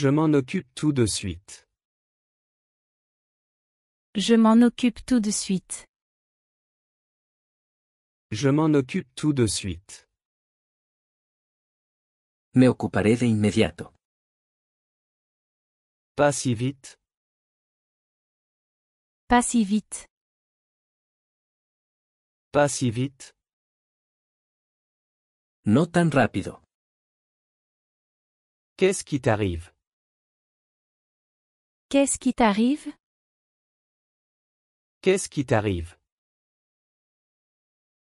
Je m'en occupe tout de suite. Je m'en occupe tout de suite. Je m'en occupe tout de suite. Me ocuparé de inmediato. Pas si vite. Pas si vite. Pas si vite. No tan rápido. Qu'est-ce qui t'arrive? Qu'est-ce qui t'arrive? Qu'est-ce qui t'arrive?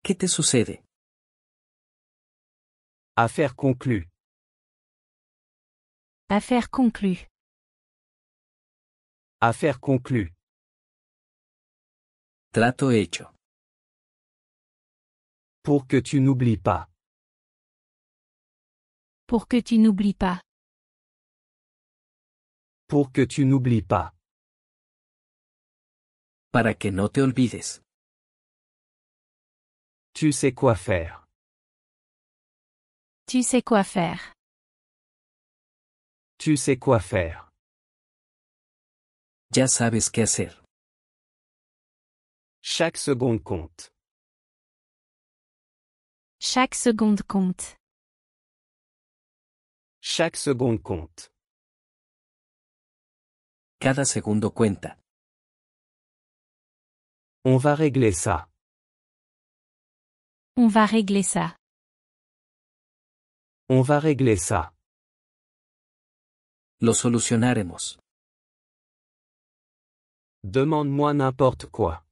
¿Qué te sucede? Affaire conclue. Affaire conclue. Affaire conclue. Trato hecho. Pour que tu n'oublies pas. Pour que tu n'oublies pas. Pour que tu n'oublies pas. Para que no te olvides. Tu sais quoi faire. Tu sais quoi faire. Tu sais quoi faire. Ya sabes qué hacer. Chaque seconde compte. Chaque seconde compte. Chaque seconde compte. Cada segundo cuenta. On va régler ça. On va régler ça. On va régler ça. Lo solucionaremos. Demande-moi n'importe quoi.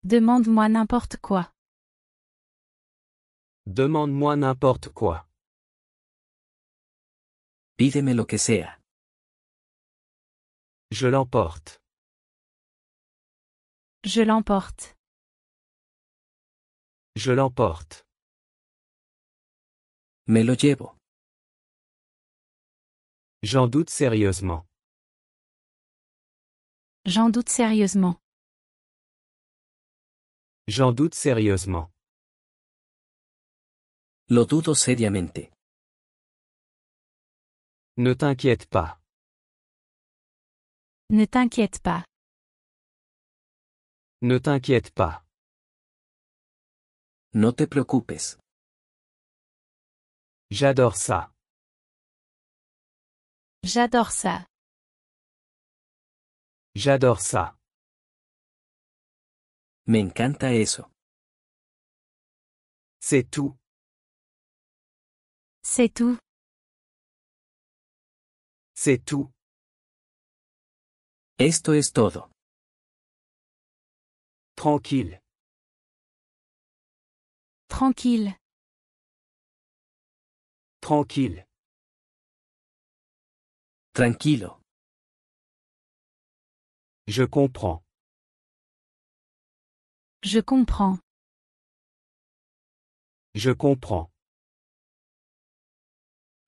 Demande-moi n'importe quoi. Demande-moi n'importe quoi. Pídeme lo que sea. Je l'emporte. Je l'emporte. Je l'emporte. Me lo llevo. J'en doute sérieusement. J'en doute sérieusement. J'en doute sérieusement. Lo dudo seriamente. Ne t'inquiète pas. Ne t'inquiète pas. Ne t'inquiète pas. No te preocupes. J'adore ça. J'adore ça. J'adore ça. Me encanta eso. C'est tout. C'est tout. C'est tout. Esto es todo. Tranquille. Tranquille. Tranquille. Tranquilo. Je comprends. Je comprends. Je comprends.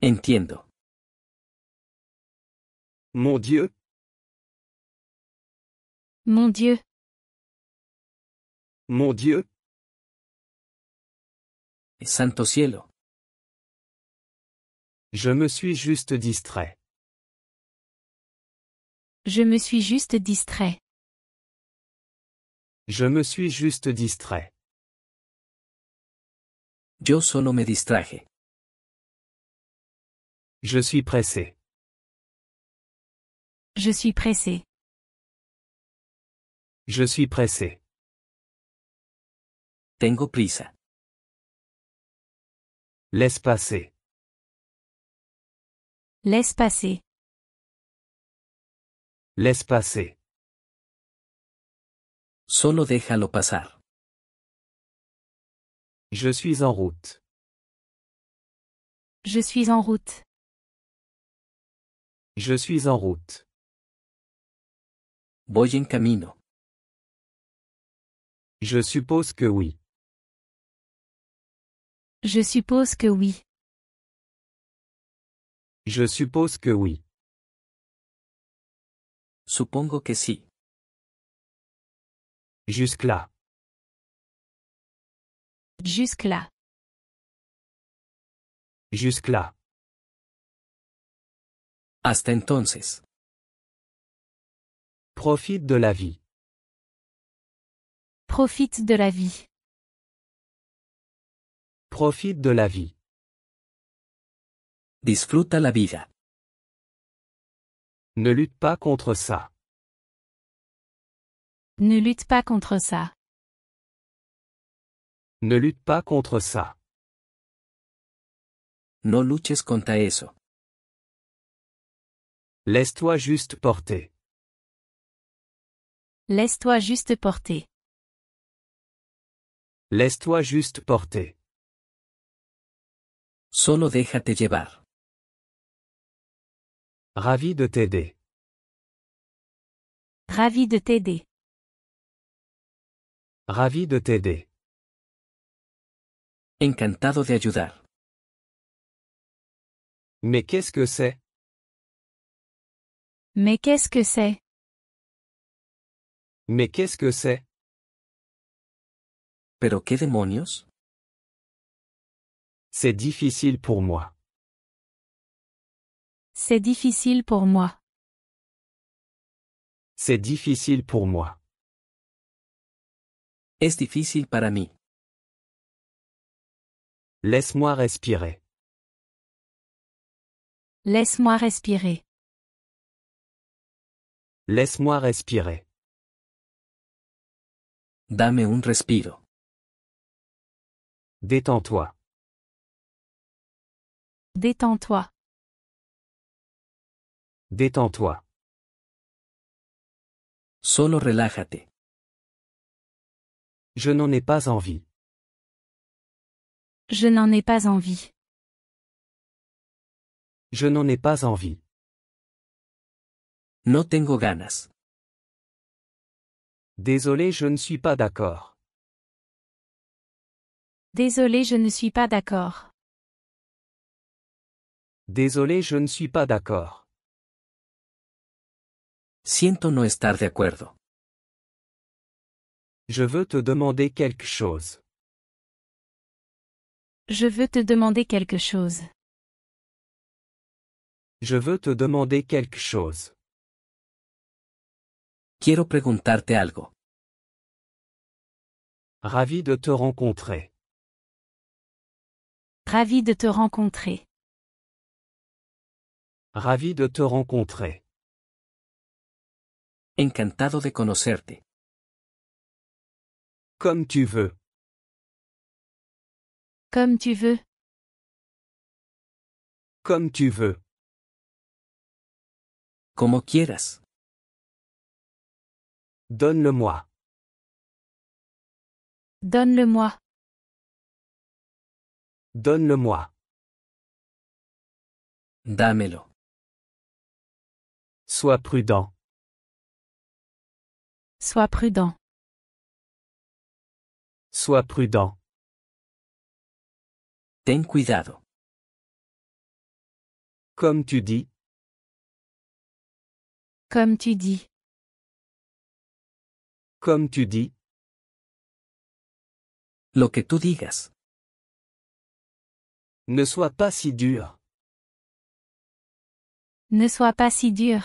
Entiendo. Mon Dieu. Mon Dieu. Mon Dieu. Santo cielo. Je me suis juste distrait. Je me suis juste distrait. Je me suis juste distrait. Yo solo me distraje. Je suis pressé. Je suis pressé. Je suis pressé. Tengo prisa. Laisse passer. Laisse passer. Laisse passer. Solo déjalo pasar. Je suis en route. Je suis en route. Je suis en route. Voy en camino. Je suppose que oui. Je suppose que oui. Je suppose que oui. Supongo que sí. Jusque-là. Jusque-là. Jusque-là. Hasta entonces. Profite de la vie. Profite de la vie. Profite de la vie. Disfruta la vida. Ne lutte pas contre ça. Ne lutte pas contre ça. Ne lutte pas contre ça. No luches contra eso. Laisse-toi juste porter. Laisse-toi juste porter. Laisse-toi juste porter. Solo déjate llevar. Ravi de t'aider. Ravi de t'aider. Ravi de t'aider. Encantado de ayudar. Mais qu'est-ce que c'est? Mais qu'est-ce que c'est? Mais qu'est-ce que c'est? ¿Pero qué demonios? C'est difficile pour moi. C'est difficile pour moi. C'est difficile pour moi. Es difícil para mí. Laisse-moi respirer. Laisse-moi respirer. Laisse-moi respirer. Dame un respiro. Détends-toi. Détends-toi. Détends-toi. Solo relájate. Je n'en ai pas envie. Je n'en ai pas envie. Je n'en ai pas envie. No tengo ganas. Désolé, je ne suis pas d'accord. Désolé, je ne suis pas d'accord. Désolé, je ne suis pas d'accord. Siento no estar de acuerdo. Je veux te demander quelque chose. Je veux te demander quelque chose. Je veux te demander quelque chose. Quiero preguntarte algo. Ravi de te rencontrer. Ravi de te rencontrer. Ravi de te rencontrer. Encantado de conocerte. Comme tu veux. Comme tu veux. Comme tu veux. Como quieras. Donne-le-moi. Donne-le-moi. Donne-le-moi. Dámelo. Sois prudent. Sois prudent. Sois prudent. Ten cuidado. Comme tu dis. Comme tu dis. Comme tu dis. Lo que tú digas. Ne sois pas si dur. Ne sois pas si dur.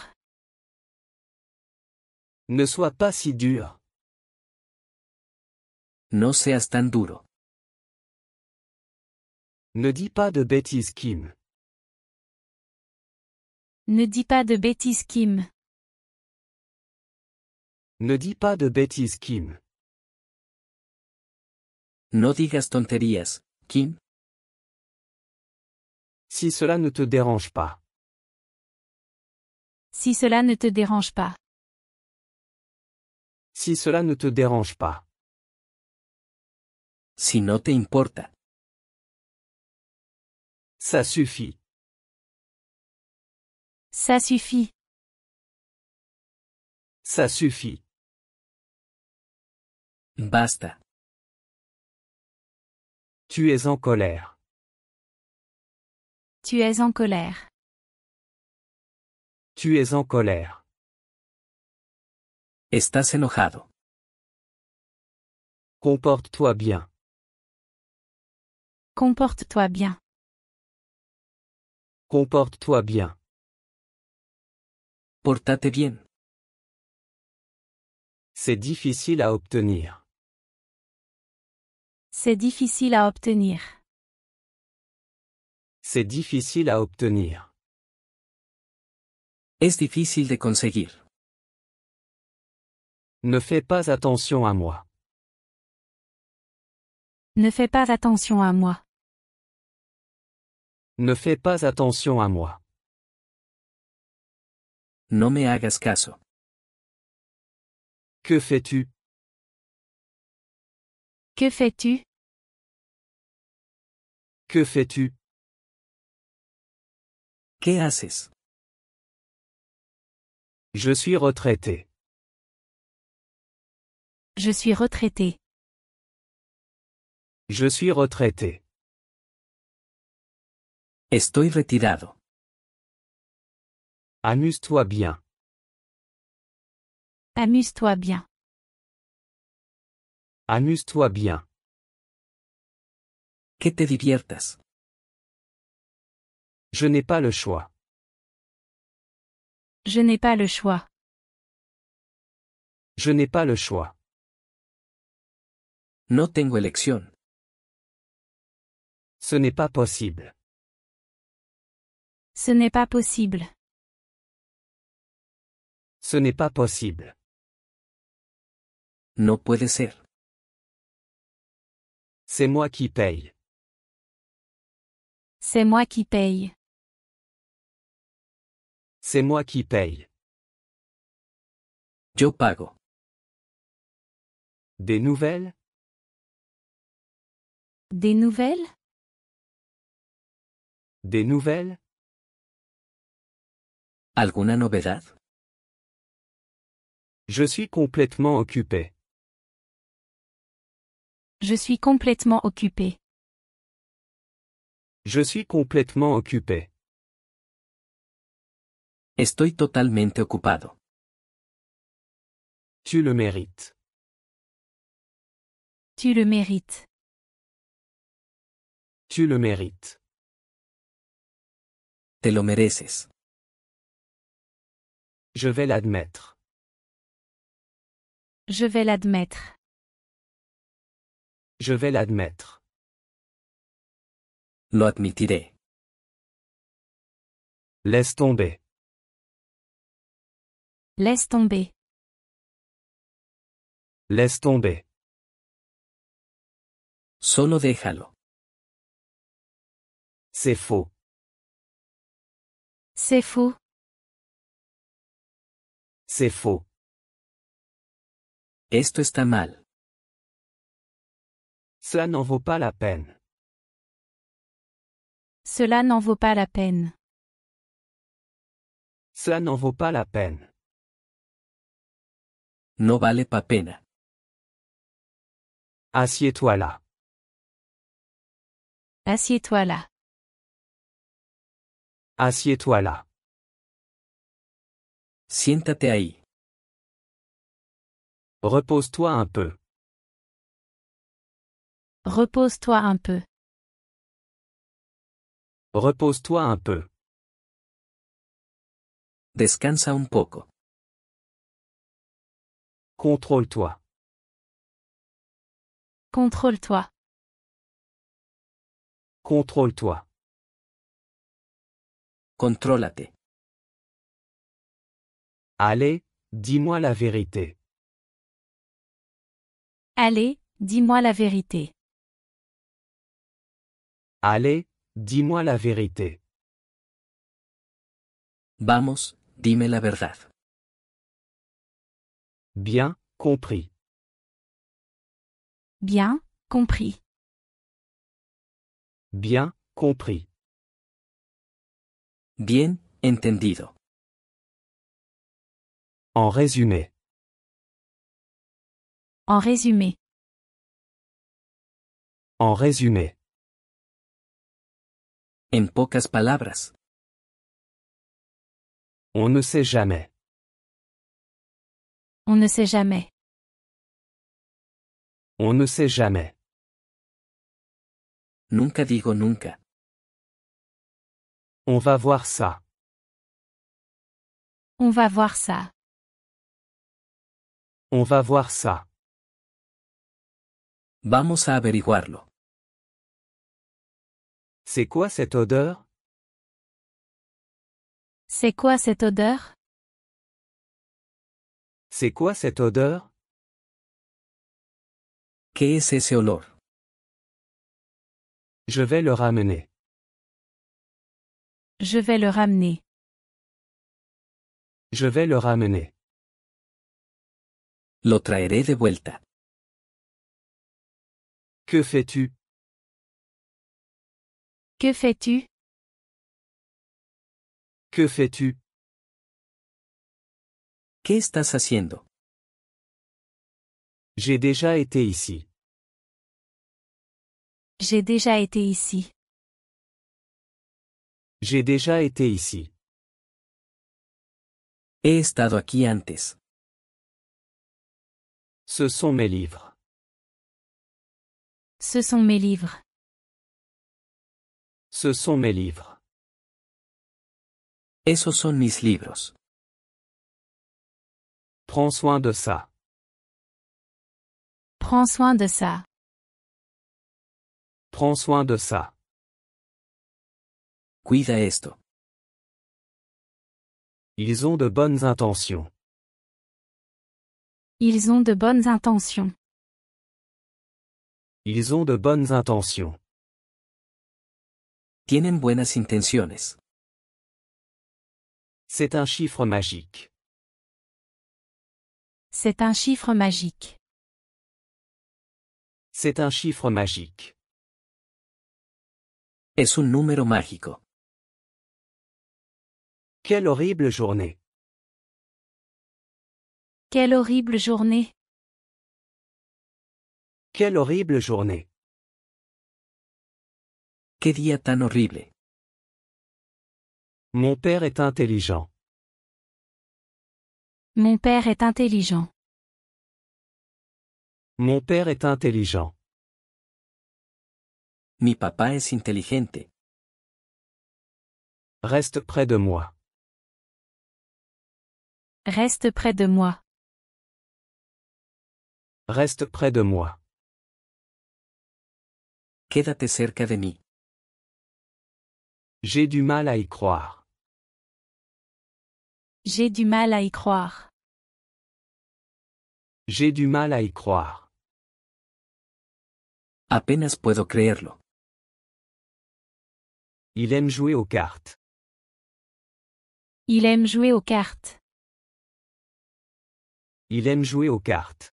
Ne sois pas si dur. No seas tan duro. Ne dis pas de bêtises, Kim. Ne dis pas de bêtises, Kim. Ne dis pas de bêtises, Kim. No digas tonterías, Kim. Si cela ne te dérange pas. Si cela ne te dérange pas. Si cela ne te dérange pas. Si no te importa. Ça suffit. Ça suffit. Ça suffit. Basta. Tu es en colère. Tu es en colère. Tu es en colère. Estás enojado. Comporte-toi bien. Comporte-toi bien. Comporte-toi bien. Pórtate bien. C'est difficile à obtenir. C'est difficile à obtenir. C'est difficile à obtenir. Es difícil de conseguir. Ne fais pas attention à moi. Ne fais pas attention à moi. Ne fais pas attention à moi. No me hagas caso. Que fais-tu? Que fais-tu? Que fais-tu? ¿Qué haces? Je suis retraité. Je suis retraité. Je suis retraité. Estoy retirado. Amuse-toi bien. Amuse-toi bien. Amuse-toi bien. Que te diviertas. Je n'ai pas le choix. Je n'ai pas le choix. Je n'ai pas le choix. No tengo elección. Ce n'est pas possible. Ce n'est pas possible. Ce n'est pas possible. No puede ser. C'est moi qui paye. C'est moi qui paye. C'est moi qui paye. Yo pago. Des nouvelles? Des nouvelles? Des nouvelles? ¿Alguna novedad? Je suis complètement occupé. Je suis complètement occupé. Je suis complètement occupé. Estoy totalmente ocupado. Tu le mérites. Tu le mérites. Tu le mérites. Te lo mereces. Je vais l'admettre. Je vais l'admettre. Je vais l'admettre. Lo admitiré. Laisse tomber. Laisse tomber. Laisse tomber. Solo déjalo. C'est faux. C'est faux. C'est faux. Esto está mal. Cela n'en vaut pas la peine. Cela n'en vaut pas la peine. Cela n'en vaut pas la peine. No vale pa pena. Assieds-toi là. Assieds-toi là. Assieds-toi là. Siéntate ahí. Repose-toi un peu. Repose-toi un peu. Repose-toi un peu. Descansa un poco. Contrôle-toi. Contrôle-toi. Contrôle-toi. Contrólate. Allez, dis-moi la vérité. Allez, dis-moi la vérité. Allez, dis-moi la vérité. Vamos, dime la verdad. Bien, compris. Bien, compris. Bien, compris. Bien, entendido. En résumé. En résumé. En résumé. En pocas palabras. On ne sait jamais. On ne sait jamais. On ne sait jamais. Nunca digo nunca. On va voir ça. On va voir ça. On va voir ça. Vamos a averiguarlo. C'est quoi cette odeur? C'est quoi cette odeur? C'est quoi cette odeur? ¿Qué es ese olor? Je vais le ramener. Je vais le ramener. Je vais le ramener. Lo traeré de vuelta. Que fais-tu? Que fais-tu? Que fais-tu? ¿Qué estás haciendo? J'ai déjà été ici. J'ai déjà été ici. J'ai déjà été ici. He estado aquí antes. Ce sont mes livres. Ce sont mes livres. Ce sont mes livres. Esos son mis libros. Prends soin de ça. Prends soin de ça. Prends soin de ça. Cuida esto. Ils ont de bonnes intentions. Ils ont de bonnes intentions. Ils ont de bonnes intentions. Tienen buenas intenciones. C'est un chiffre magique. C'est un chiffre magique. C'est un chiffre magique. Es un número mágico. Quelle horrible journée. Quelle horrible journée. Quelle horrible journée. Qué día tan horrible. Mon père est intelligent. Mon père est intelligent. Mon père est intelligent. Mi papá es inteligente. Reste près de moi. Reste près de moi. Reste près de moi. Quédate cerca de mí. J'ai du mal à y croire. J'ai du mal à y croire. J'ai du mal à y croire. Apenas puedo creerlo. Il aime jouer aux cartes. Il aime jouer aux cartes. Il aime jouer aux cartes.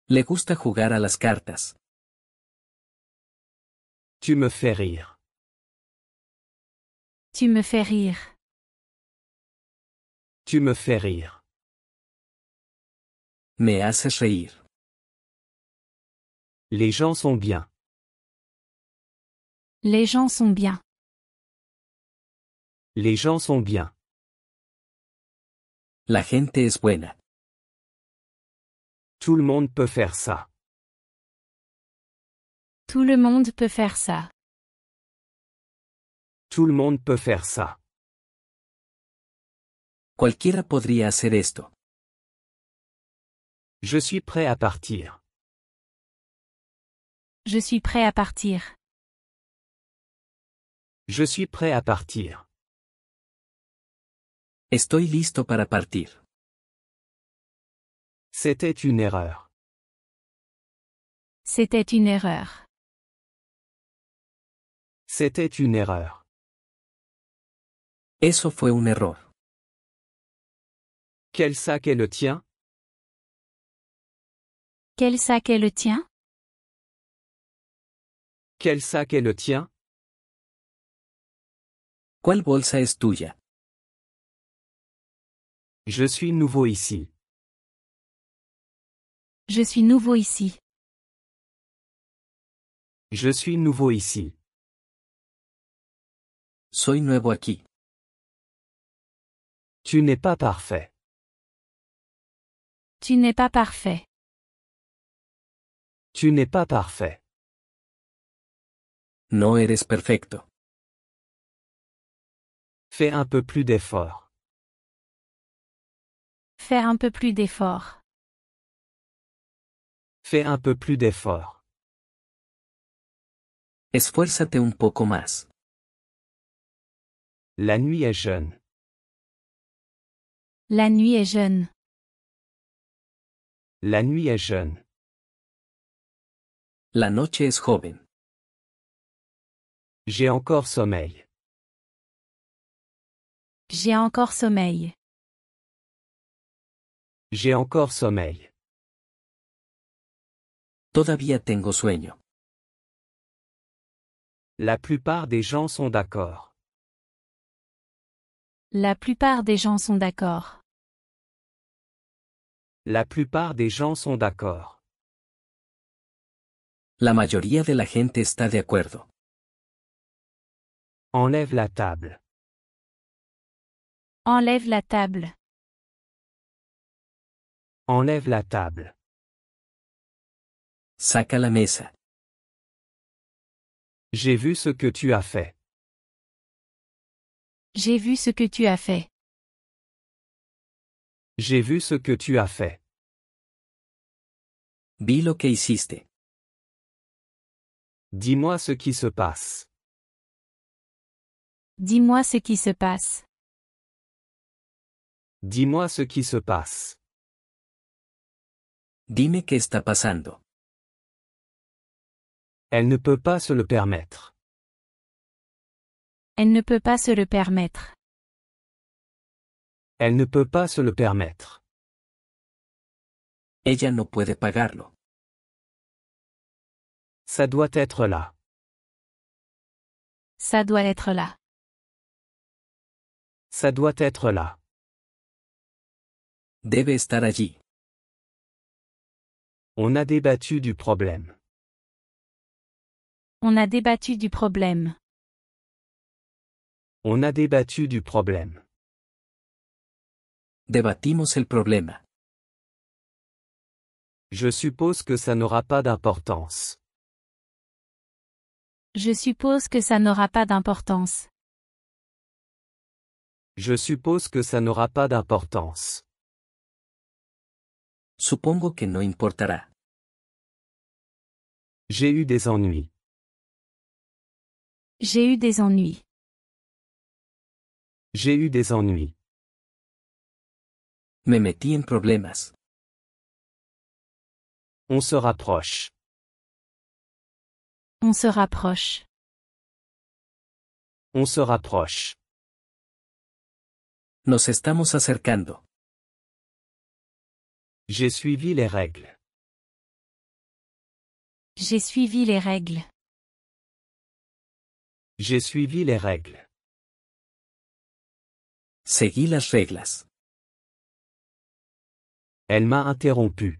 Le gusta jugar a las cartas. Tu me fais rire. Tu me fais rire. Tu me fais rire. Me haces reír. Les gens sont bien. Les gens sont bien. Les gens sont bien. La gente es buena. Tout le monde peut faire ça. Tout le monde peut faire ça. Tout le monde peut faire ça. Cualquiera podría hacer esto. Je suis prêt à partir. Je suis prêt à partir. Je suis prêt à partir. Estoy listo para partir. C'était une erreur. C'était une erreur. C'était une erreur. Eso fue un error. Quel sac est le tien? Quel sac est le tien? Quel sac est le tien? ¿Cuál bolsa es tuya? Je suis nouveau ici. Je suis nouveau ici. Je suis nouveau ici. Soy nuevo aquí. Tu n'es pas parfait. Tu n'es pas parfait. Tu n'es pas parfait. No eres perfecto. Fais un peu plus d'effort. Fais un peu plus d'effort. Fais un peu plus d'effort. Esfuérzate un poco más. La nuit est jeune. La nuit est jeune. La nuit est jeune. La noche es joven. J'ai encore sommeil. J'ai encore sommeil. J'ai encore sommeil. Todavía tengo sueño. La plupart des gens sont d'accord. La plupart des gens sont d'accord. La plupart des gens sont d'accord. La mayoría de la gente está de acuerdo. Enlève la table. Enlève la table. Enlève la table. Saca la mesa. J'ai vu ce que tu as fait. J'ai vu ce que tu as fait. J'ai vu ce que tu as fait. Vi lo que hiciste. Dis-moi ce qui se passe. Dis-moi ce qui se passe. Dis-moi ce qui se passe. Dime qué está pasando. Elle ne peut pas se le permettre. Elle ne peut pas se le permettre. Elle ne peut pas se le permettre. Ella no puede pagarlo. Ça doit être là. Ça doit être là. Ça doit être là. Debe estar allí. On a débattu du problème. On a débattu du problème. On a débattu du problème. Debatimos el problema. Je suppose que ça n'aura pas d'importance. Je suppose que ça n'aura pas d'importance. Je suppose que ça n'aura pas d'importance. Supongo que no importará. J'ai eu des ennuis. J'ai eu des ennuis. J'ai eu des ennuis. Me metí en problemas. On se rapproche. On se rapproche. On se rapproche. Nos estamos acercando. J'ai suivi les règles. J'ai suivi les règles. J'ai suivi les règles. Seguí las reglas. Elle m'a interrompu.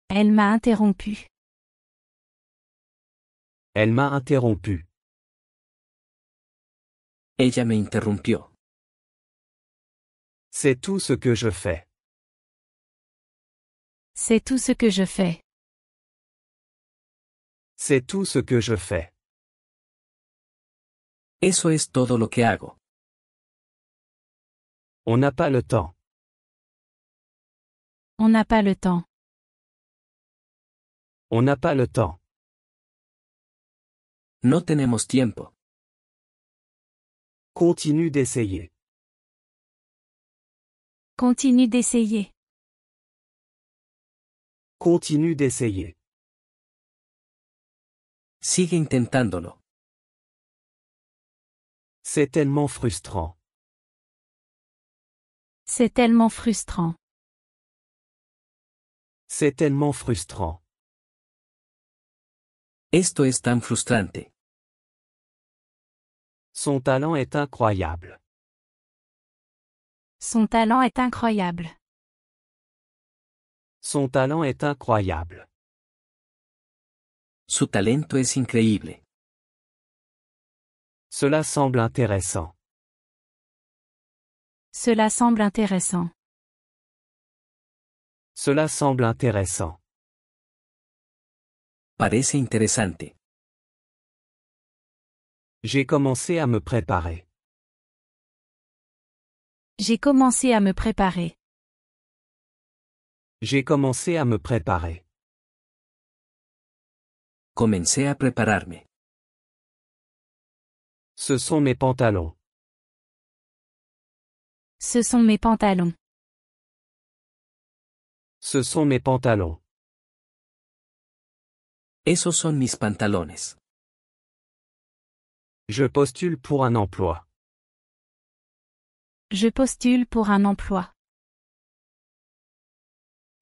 Elle m'a interrompu. Elle m'a interrompu. Ella me interrumpió. C'est tout ce que je fais. C'est tout ce que je fais. C'est tout ce que je fais. Eso es todo lo que hago. On n'a pas le temps. On n'a pas le temps. On n'a pas le temps. No tenemos tiempo. Continue d'essayer. Continue d'essayer. Continue d'essayer. Sigue intentándolo. C'est tellement frustrant. C'est tellement frustrant. C'est tellement frustrant. Esto es tan frustrante. Son talent est incroyable. Son talent est incroyable. Son talent est incroyable. Su talento es increíble. Cela semble intéressant. Cela semble intéressant. Cela semble intéressant. Parece interesante. J'ai commencé à me préparer. J'ai commencé à me préparer. J'ai commencé à me préparer. Comencé a prepararme. Ce sont mes pantalons. Ce sont mes pantalons. Ce sont mes pantalons. Esos son mis pantalones. Je postule pour un emploi. Je postule pour un emploi.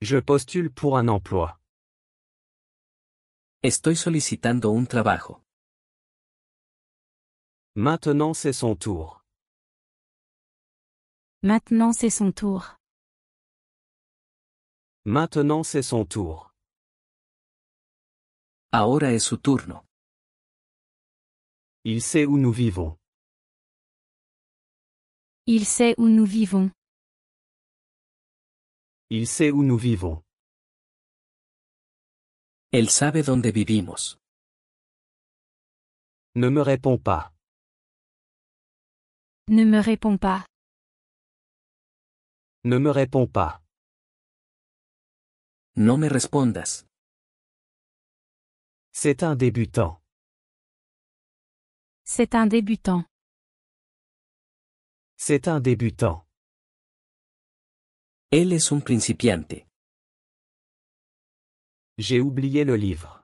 Je postule pour un emploi. Estoy solicitando un trabajo. Maintenant c'est son tour. Maintenant c'est son tour. Maintenant c'est son tour. Ahora es su turno. Il sait où nous vivons. Il sait où nous vivons. Il sait où nous vivons. Él sabe dónde vivimos. Ne me réponds pas. Ne me réponds pas. Ne me réponds pas. No me respondas. C'est un débutant. C'est un débutant. C'est un débutant. Él es un principiante. J'ai oublié le livre.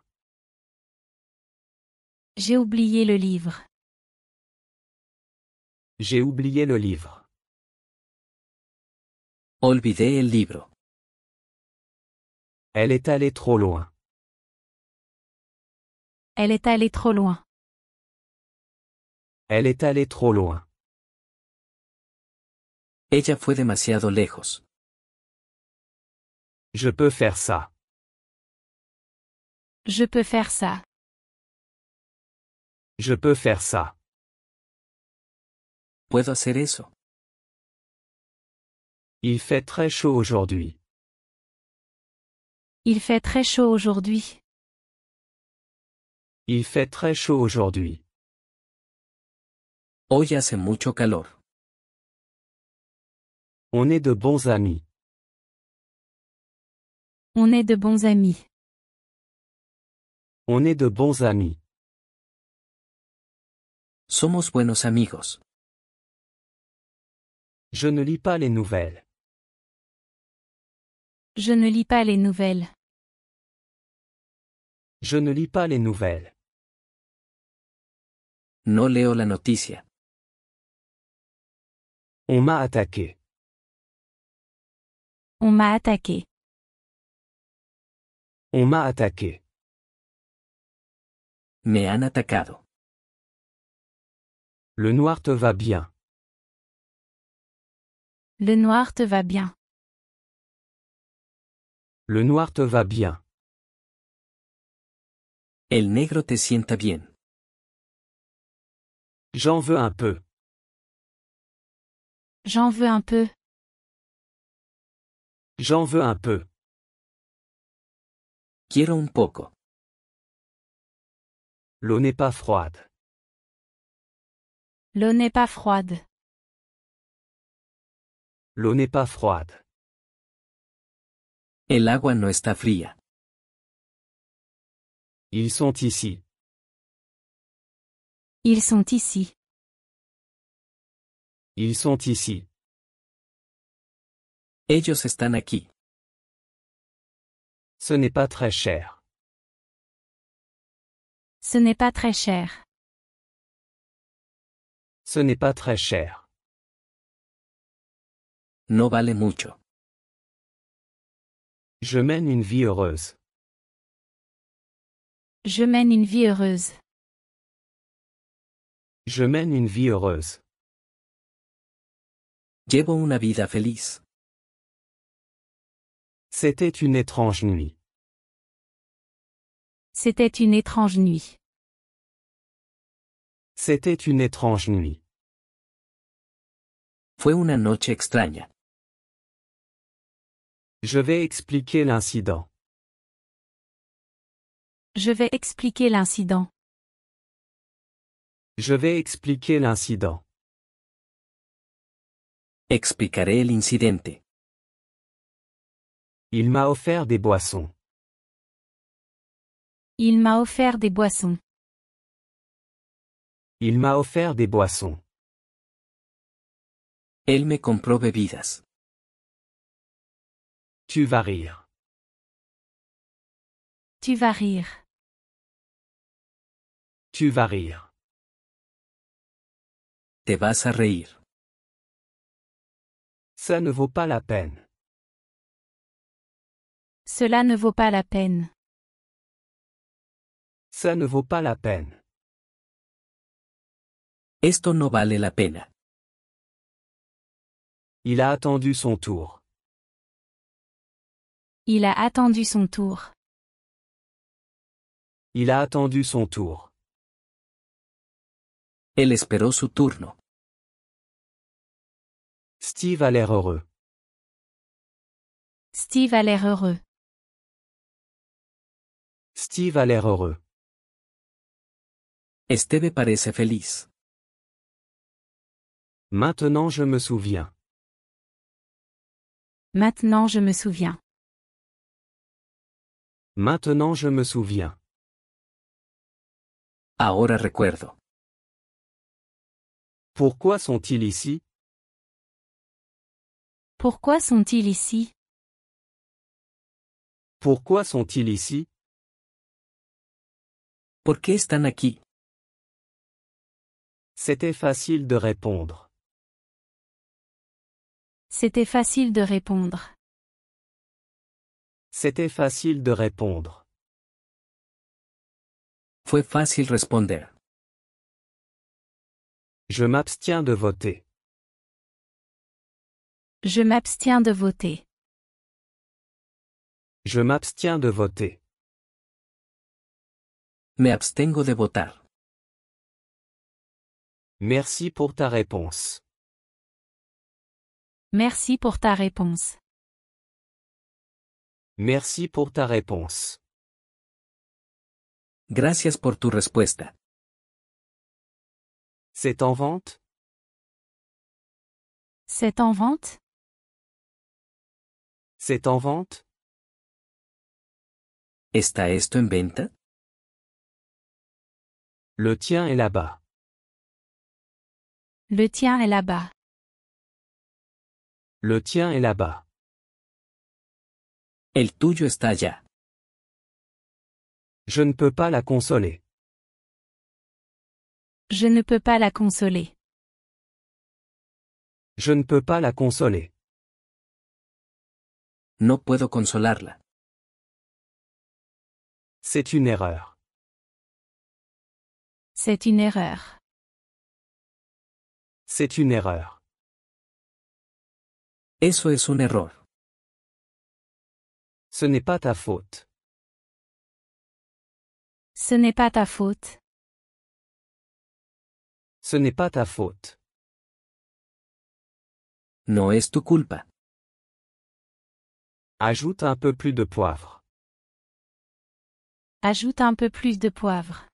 J'ai oublié le livre. J'ai oublié le livre. Olvidé el libro. Elle est allée trop loin. Elle est allée trop loin. Elle est allée trop loin. Ella fue demasiado lejos. Je peux faire ça. Je peux faire ça. Je peux faire ça. Puedo hacer eso. Il fait très chaud aujourd'hui. Il fait très chaud aujourd'hui. Il fait très chaud aujourd'hui. Hoy hace mucho calor. On est de bons amis. On est de bons amis. On est de bons amis. Somos buenos amigos. Je ne lis pas les nouvelles. Je ne lis pas les nouvelles. Je ne lis pas les nouvelles. No leo la noticia. On m'a attaqué. On m'a attaqué. On m'a attaqué. Me han atacado. Le noir te va bien. Le noir te va bien. Le noir te va bien. El negro te sienta bien. J'en veux un peu. J'en veux un peu. J'en veux un peu. Quiero un poco. L'eau n'est pas froide. L'eau n'est pas froide. L'eau n'est pas froide. El agua no está fría. Ils sont ici. Ils sont ici. Ils sont ici. Ellos están aquí. Ce n'est pas très cher. Ce n'est pas très cher. Ce n'est pas très cher. No vale mucho. Je mène une vie heureuse. Je mène une vie heureuse. Je mène une vie heureuse. Llevo una vida feliz. C'était une étrange nuit. C'était une étrange nuit. C'était une étrange nuit. Fue una noche extraña. Je vais expliquer l'incident. Je vais expliquer l'incident. Je vais expliquer l'incident. Explicaré el incidente. Il m'a offert des boissons. Il m'a offert des boissons. Il m'a offert des boissons. Él me compró bebidas. Tu vas rire. Tu vas rire. Tu vas rire. Te vas a reír. Ça ne vaut pas la peine. Cela ne vaut pas la peine. Ça ne vaut pas la peine. Esto no vale la pena. Il a attendu son tour. Il a attendu son tour. Il a attendu son tour. Él esperó su turno. Steve a l'air heureux. Steve a l'air heureux. Steve a l'air heureux. Esteve parece feliz. Maintenant je me souviens. Maintenant je me souviens. Maintenant je me souviens. Ahora recuerdo. Pourquoi sont-ils ici? Pourquoi sont-ils ici? Pourquoi sont-ils ici? ¿Por qué están aquí? C'était facile de répondre. C'était facile de répondre. C'était facile de répondre. Fue fácil responder. Je m'abstiens de voter. Je m'abstiens de voter. Je m'abstiens de voter. Me abstengo de votar. Merci pour ta réponse. Merci pour ta réponse. Merci pour ta réponse. Gracias por tu respuesta. C'est en vente? C'est en vente? C'est en vente? ¿Está esto en venta? Le tien est là-bas. Le tien est là-bas. Le tien est là-bas. El tuyo está allá. Je ne peux pas la consoler. Je ne peux pas la consoler. Je ne peux pas la consoler. No puedo consolarla. C'est une erreur. C'est une erreur. C'est une erreur. Eso es un error. Ce n'est pas ta faute. Ce n'est pas ta faute. Ce n'est pas ta faute. No es tu culpa. Ajoute un peu plus de poivre. Ajoute un peu plus de poivre.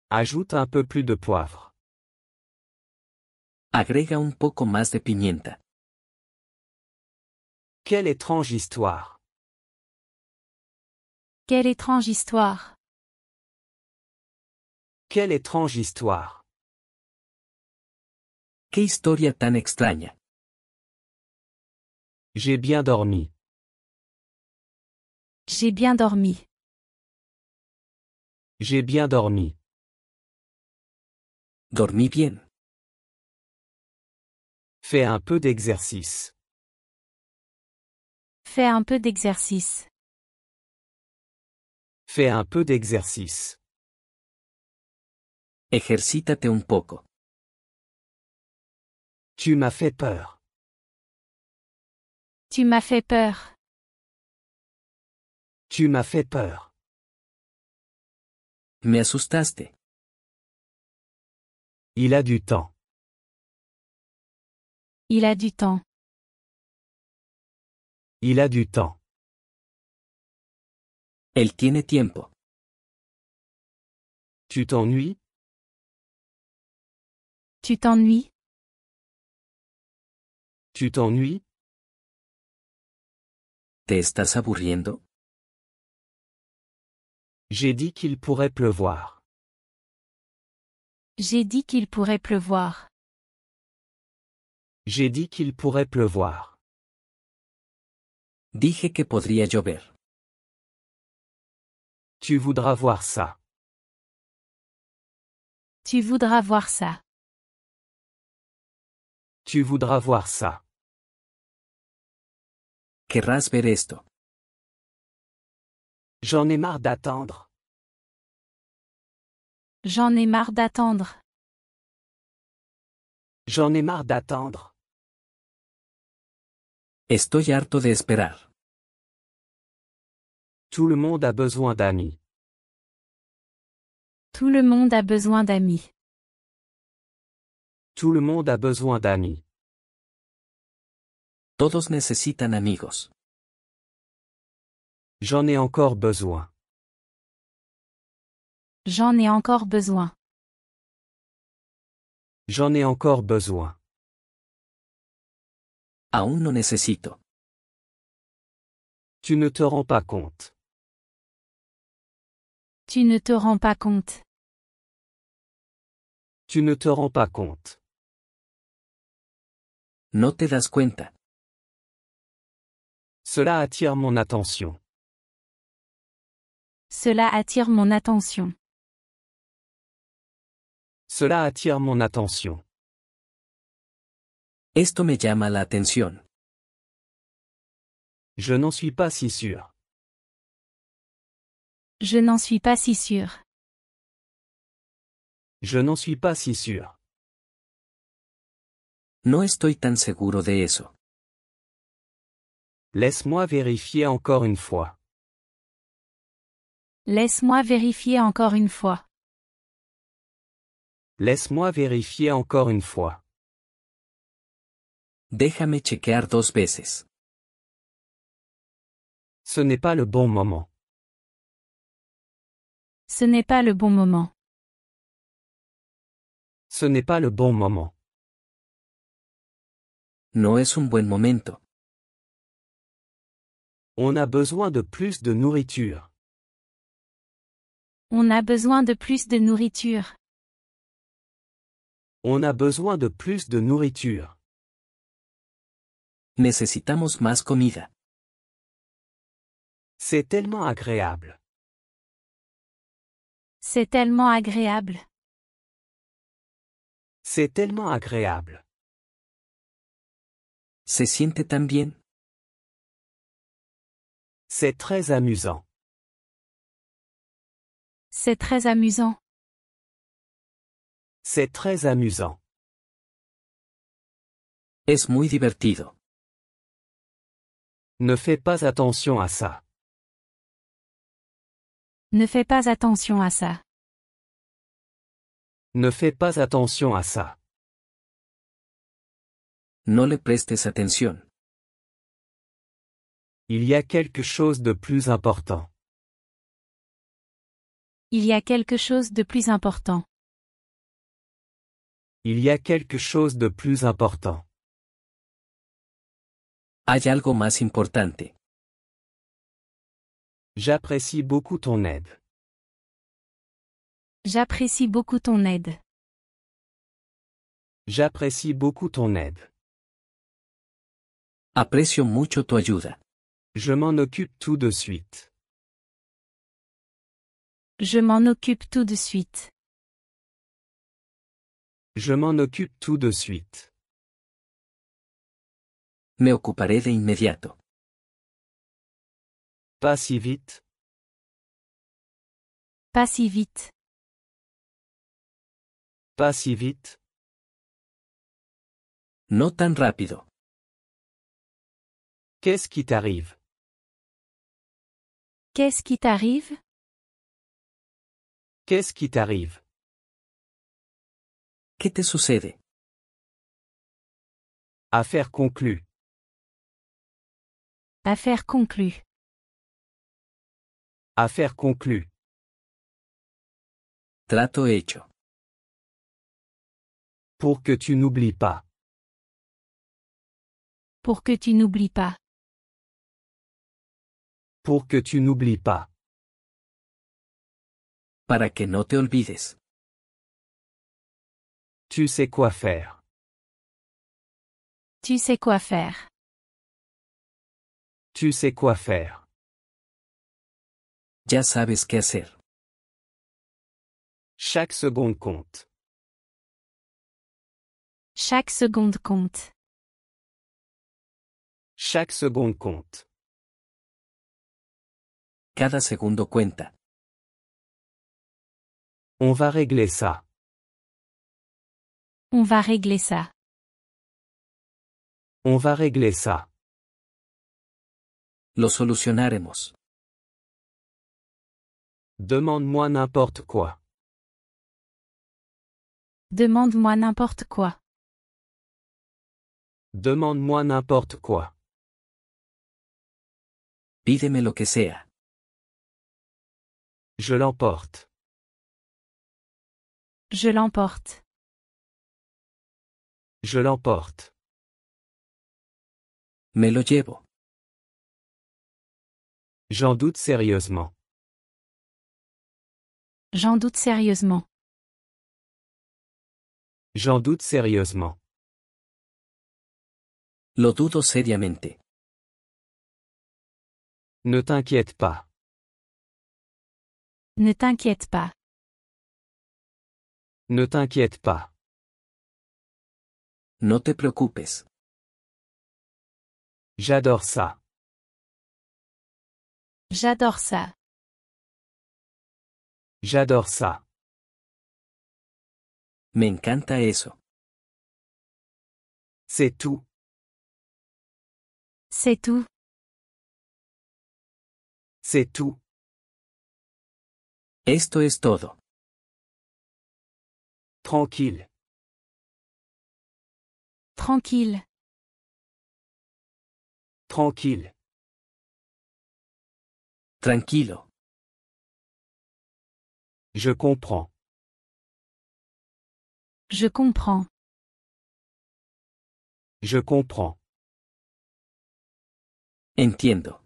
Ajoute un peu plus de poivre. Agrega un poco más de pimienta. Quelle étrange histoire. Quelle étrange histoire. Quelle étrange histoire. Qué historia tan extraña. J'ai bien dormi. J'ai bien dormi. J'ai bien dormi. Dormí bien. Fais un peu d'exercice. Fais un peu d'exercice. Fais un peu d'exercice. Ejercítate un poco. Tu m'as fait peur. Tu m'as fait peur. Tu m'as fait peur. Me asustaste. Il a du temps. Il a du temps. Il a du temps. Él tiene tiempo. Tu t'ennuies? Tu t'ennuies? Tu t'ennuies? ¿Te estás aburriendo? J'ai dit qu'il pourrait pleuvoir. J'ai dit qu'il pourrait pleuvoir. J'ai dit qu'il pourrait pleuvoir. Dije que podría llover. Tu voudras voir ça. Tu voudras voir ça. Tu voudras voir ça. Querrás ver esto. J'en ai marre d'attendre. J'en ai marre d'attendre. J'en ai marre d'attendre. Estoy harto de esperar. Tout le monde a besoin d'amis. Tout le monde a besoin d'amis. Tout le monde a besoin d'amis. Todos necesitan amigos. J'en ai encore besoin. J'en ai encore besoin. J'en ai encore besoin. Aún no necesito. Tu ne te rends pas compte. Tu ne te rends pas compte. Tu ne te rends pas compte. No te das cuenta. Cela attire mon attention. Cela attire mon attention. Cela attire mon attention. Esto me llama la atención. Je n'en suis pas si sûr. Je n'en suis pas si sûr. Je n'en suis pas si sûr. No estoy tan seguro de eso. Laisse-moi vérifier encore une fois. Laisse-moi vérifier encore une fois. Laisse-moi vérifier encore une fois. Déjame chequear 2 veces. Ce n'est pas le bon moment. Ce n'est pas le bon moment. Ce n'est pas le bon moment. No es un buen momento. On a besoin de plus de nourriture. On a besoin de plus de nourriture. On a besoin de plus de nourriture. Necesitamos más comida. C'est tellement agréable. C'est tellement agréable. C'est tellement agréable. Se siente tan bien. C'est très amusant. C'est très amusant. C'est très amusant. Es muy divertido. Ne fais pas attention à ça. Ne fais pas attention à ça. Ne fais pas attention à ça. No le prestes atención. Il y a quelque chose de plus important. Il y a quelque chose de plus important. Il y a quelque chose de plus important. Hay algo más importante. J'apprécie beaucoup ton aide. J'apprécie beaucoup ton aide. J'apprécie beaucoup ton aide. Aprecio mucho tu ayuda. Je m'en occupe tout de suite. Je m'en occupe tout de suite. Je m'en occupe tout de suite. Me ocuparé de inmediato. Pas si vite. Pas si vite. Pas si vite. No tan rápido. Qu'est-ce qui t'arrive? Qu'est-ce qui t'arrive? Qu'est-ce qui t'arrive? ¿Qué te sucede? Affaire conclue. Affaire conclue. Affaire conclue. Trato hecho. Pour que tu n'oublies pas. Pour que tu n'oublies pas. Pour que tu n'oublies pas. Para que no te olvides. Tu sais quoi faire. Tu sais quoi faire. Tu sais quoi faire. Ya sabes qué hacer. Chaque seconde compte. Chaque seconde compte. Chaque seconde compte. Cada segundo cuenta. On va régler ça. On va régler ça. On va régler ça. Lo solucionaremos. Demande-moi n'importe quoi. Demande-moi n'importe quoi. Demande-moi n'importe quoi. Pídeme lo que sea. Je l'emporte. Je l'emporte. Je l'emporte. Me lo llevo. J'en doute sérieusement. J'en doute sérieusement. J'en doute sérieusement. Lo dudo seriamente. Ne t'inquiète pas. Ne t'inquiète pas. Ne t'inquiète pas. No te preocupes. J'adore ça. J'adore ça. J'adore ça. Me encanta eso. C'est tout. C'est tout. C'est tout. Esto es todo. Tranquille. Tranquille. Tranquille. Tranquilo. Je comprends. Je comprends. Je comprends. Entiendo.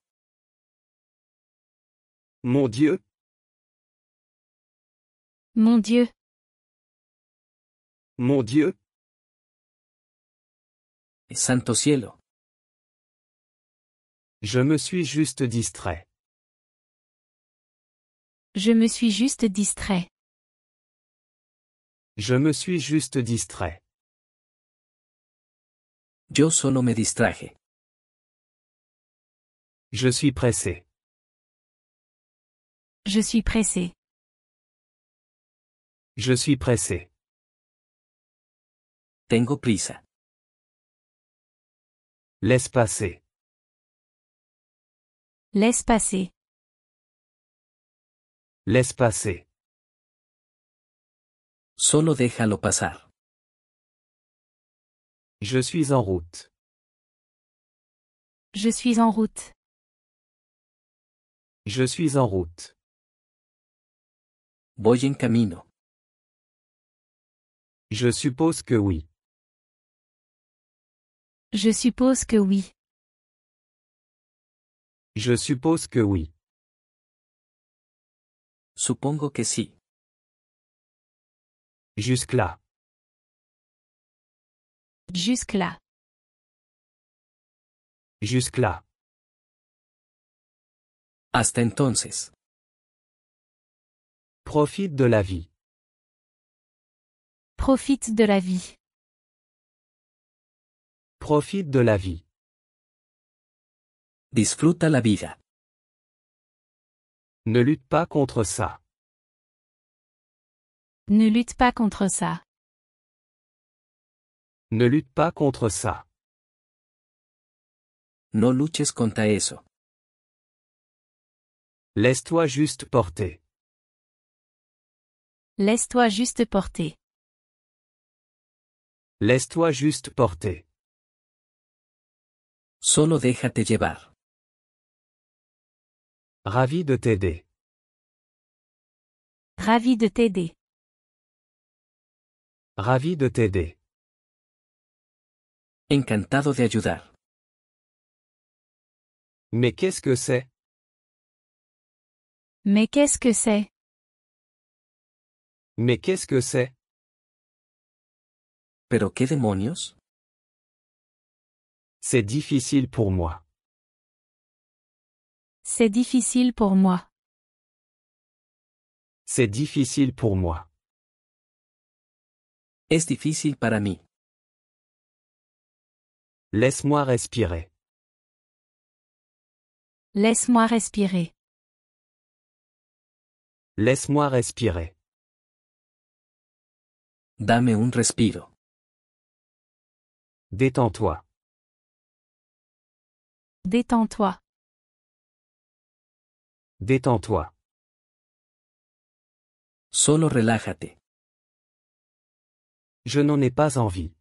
Mon Dieu. Mon Dieu. Mon Dieu. Santo cielo. Je me suis juste distrait. Je me suis juste distrait. Je me suis juste distrait. Yo solo me distraje. Je suis pressé. Je suis pressé. Je suis pressé. Tengo prisa. Laisse passer. Laisse passer. Laisse passer. Solo déjalo pasar. Je suis en route. Je suis en route. Je suis en route. Voy en camino. Je suppose que oui. Je suppose que oui. Je suppose que oui. Supongo que sí. Jusque-là. Jusque-là. Jusque-là. Hasta entonces. Profite de la vie. Profite de la vie. Profite de la vie. Disfruta la vida. Ne lutte pas contre ça. Ne lutte pas contre ça. Ne lutte pas contre ça. No luches contra eso. Laisse-toi juste porter. Laisse-toi juste porter. Laisse-toi juste porter. Solo déjate llevar. Ravi de t'aider. Ravi de t'aider. Ravi de t'aider. Encantado de ayudar. Mais qu'est-ce que c'est? Mais qu'est-ce que c'est? Mais qu'est-ce que c'est? ¿Pero qué demonios? C'est difficile pour moi. C'est difficile pour moi. C'est difficile pour moi. Es difícil para mí. Laisse-moi respirer. Laisse-moi respirer. Laisse-moi respirer. Dame un respiro. Détends-toi. Détends-toi. Détends-toi. Solo relájate. Je n'en ai pas envie.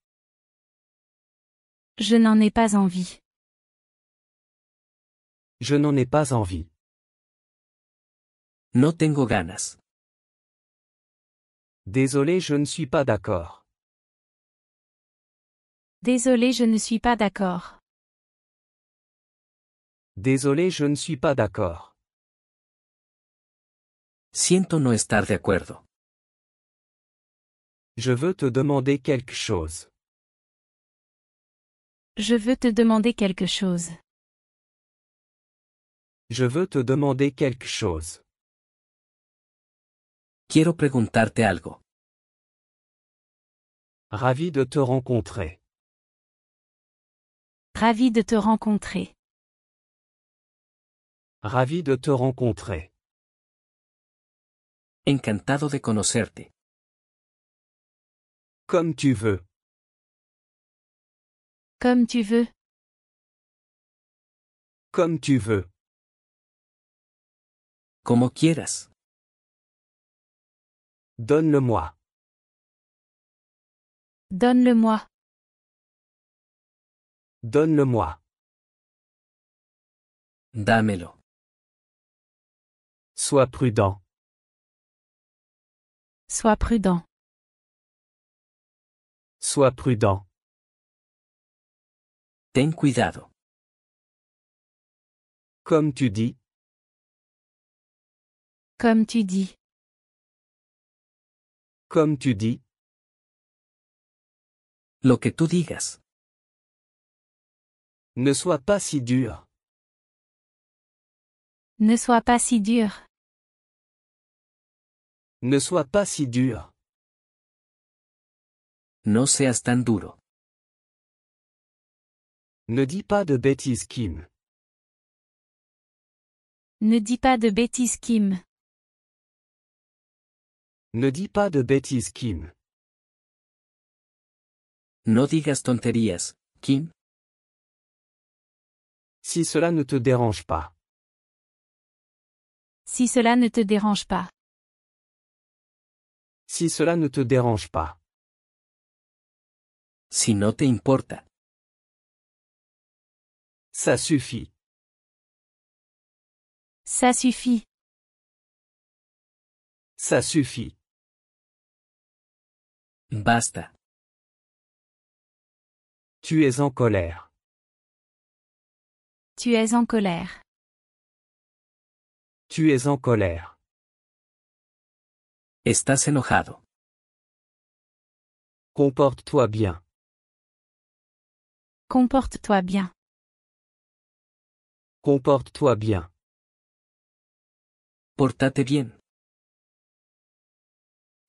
Je n'en ai pas envie. Je n'en ai pas envie. No tengo ganas. Désolé, je ne suis pas d'accord. Désolé, je ne suis pas d'accord. Désolé, je ne suis pas d'accord. Siento no estar de acuerdo. Je veux te demander quelque chose. Je veux te demander quelque chose. Je veux te demander quelque chose. Quiero preguntarte algo. Ravi de te rencontrer. Ravi de te rencontrer. Ravi de te rencontrer. Encantado de conocerte. Comme tu veux. Comme tu veux. Comme tu veux. Como quieras. Donne-le-moi. Donne-le-moi. Donne-le-moi. Dámelo. Sois prudent. Sois prudent. Sois prudent. Ten cuidado. Comme tu dis. Comme tu dis. Comme tu dis. Lo que tú digas. Ne sois pas si dur. Ne sois pas si dur. Ne sois pas si dur. No seas tan duro. Ne dis pas de bêtises, Kim. Ne dis pas de bêtises, Kim. Ne dis pas de bêtises, Kim. No digas tonterías, Kim. Si cela ne te dérange pas. Si cela ne te dérange pas. Si cela ne te dérange pas. Si no te importa. Ça suffit. Ça suffit. Ça suffit. Basta. Tu es en colère. Tu es en colère. Tu es en colère. Estás enojado. Comporte-toi bien. Comporte-toi bien. Comporte-toi bien. Pórtate bien.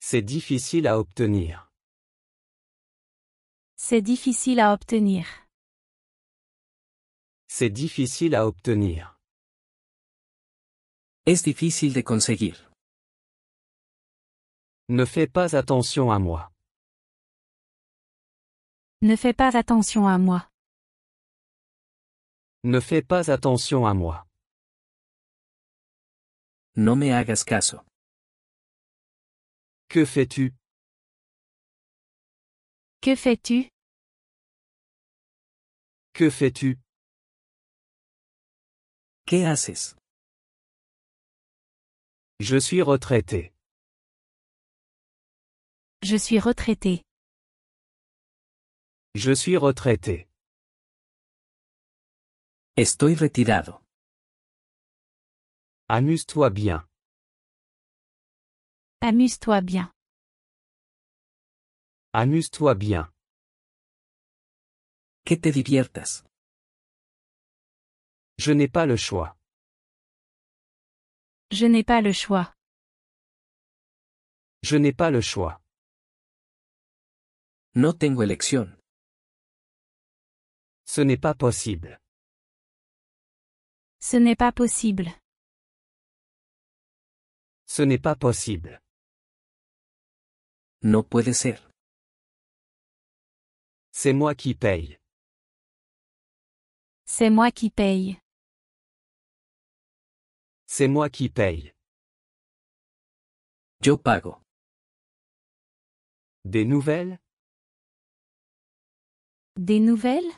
C'est difficile à obtenir. C'est difficile à obtenir. C'est difficile à obtenir. Es difícil de conseguir. Ne fais pas attention à moi. Ne fais pas attention à moi. Ne fais pas attention à moi. No me hagas caso. Que fais-tu? Que fais-tu? Que fais-tu? ¿Qué haces? Je suis retraité. Je suis retraité. Je suis retraité. Estoy retirado. Amuse-toi bien. Amuse-toi bien. Amuse-toi bien. Que te diviertas. Je n'ai pas le choix. Je n'ai pas le choix. Je n'ai pas le choix. No tengo elección. Ce n'est pas possible. Ce n'est pas possible. Ce n'est pas possible. No puede ser. C'est moi qui paye. C'est moi qui paye. C'est moi qui paye. Yo pago. Des nouvelles? Des nouvelles?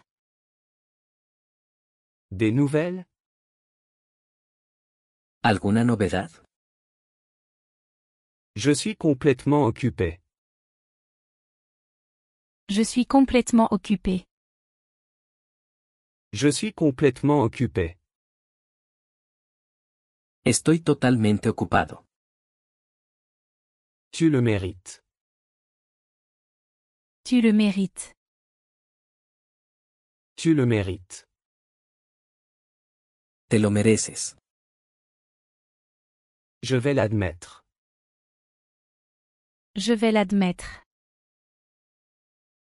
Des nouvelles? ¿Alguna novedad? Je suis complètement occupé. Je suis complètement occupé. Je suis complètement occupé. Estoy totalmente ocupado. Tu le mérites. Tu le mérites. Tu le mérites. Te lo mereces. Je vais l'admettre. Je vais l'admettre.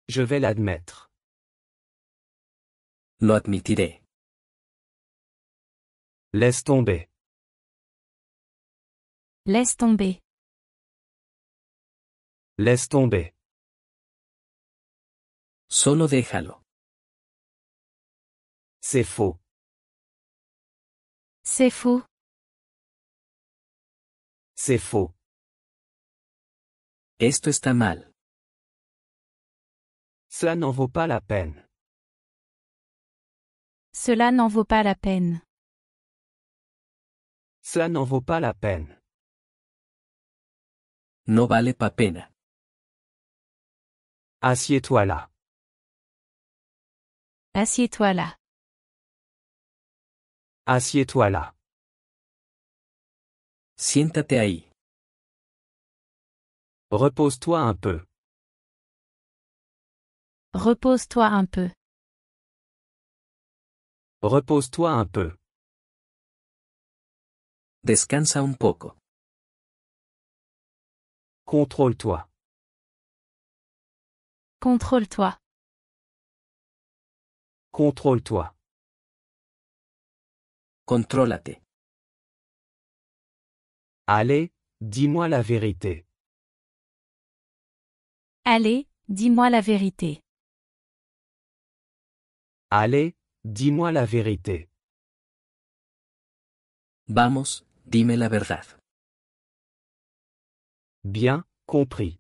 Je vais l'admettre. Lo admitiré. Laisse tomber. Laisse tomber. Laisse tomber. Solo déjalo. C'est faux. C'est faux. C'est faux. Esto está mal. Cela n'en vaut pas la peine. Cela n'en vaut pas la peine. Cela n'en vaut pas la peine. No vale pa pena. Assieds-toi là. Assieds-toi là. Assieds-toi là. Siéntate ahí. Repose-toi un peu. Repose-toi un peu. Repose-toi un peu. Descansa un poco. Contrôle-toi. Contrôle-toi. Contrôle-toi. Contrólate. Allez, dis-moi la vérité. Allez, dis-moi la vérité. Allez, dis-moi la vérité. Vamos, dime la verdad. Bien, compris.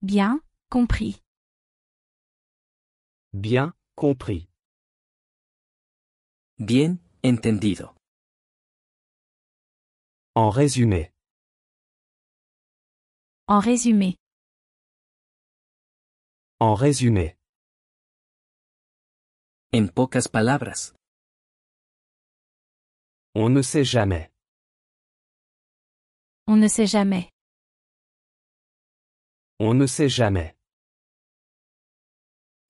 Bien, compris. Bien, compris. Bien, entendido. En résumé. En résumé. En résumé. En pocas palabras. On ne sait jamais. On ne sait jamais. On ne sait jamais.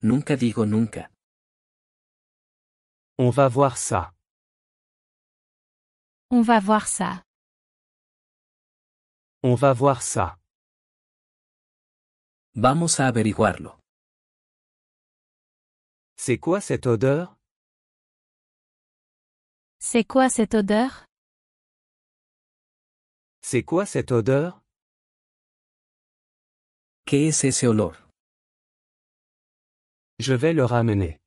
Nunca digo nunca. On va voir ça. On va voir ça. On va voir ça. Vamos a averiguarlo. C'est quoi cette odeur? C'est quoi cette odeur? C'est quoi cette odeur? ¿Qué es ese olor? Je vais le ramener.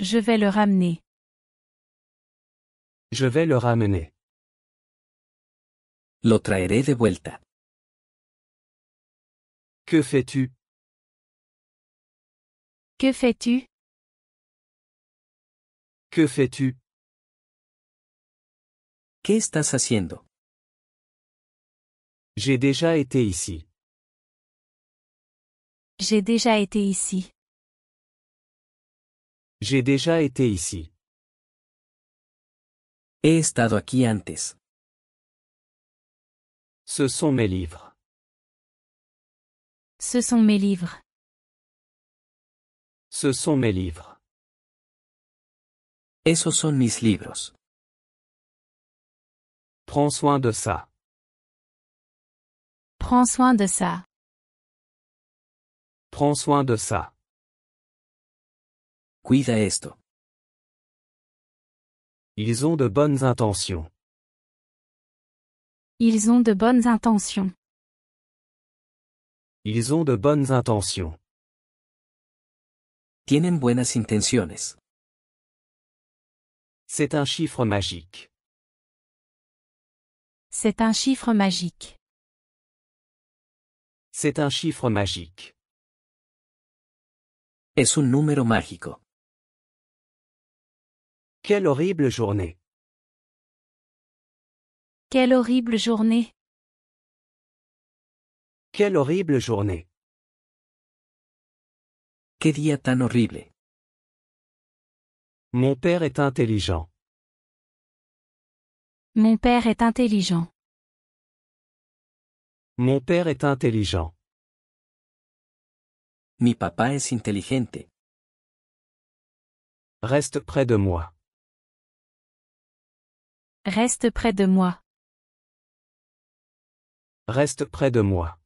Je vais le ramener. Je vais le ramener. Lo traeré de vuelta. Que fais-tu? Que fais-tu? Que fais-tu? ¿Qué estás haciendo? J'ai déjà été ici. J'ai déjà été ici. J'ai déjà été ici. He estado aquí antes. Ce sont mes livres. Ce sont mes livres. Ce sont mes livres. Esos son mis libros. Prends soin de ça. Prends soin de ça. Prends soin de ça. Cuida esto. Ils ont de bonnes intentions. Ils ont de bonnes intentions. Ils ont de bonnes intentions. Tienen buenas intenciones. C'est un chiffre magique. C'est un chiffre magique. C'est un chiffre magique. Es un número mágico. Quelle horrible journée. Quelle horrible journée. Quelle horrible journée. Qué día tan horrible. Mon père est intelligent. Mon père est intelligent. Mon père est intelligent. Mi papá es inteligente. Reste près de moi. Reste près de moi. Reste près de moi.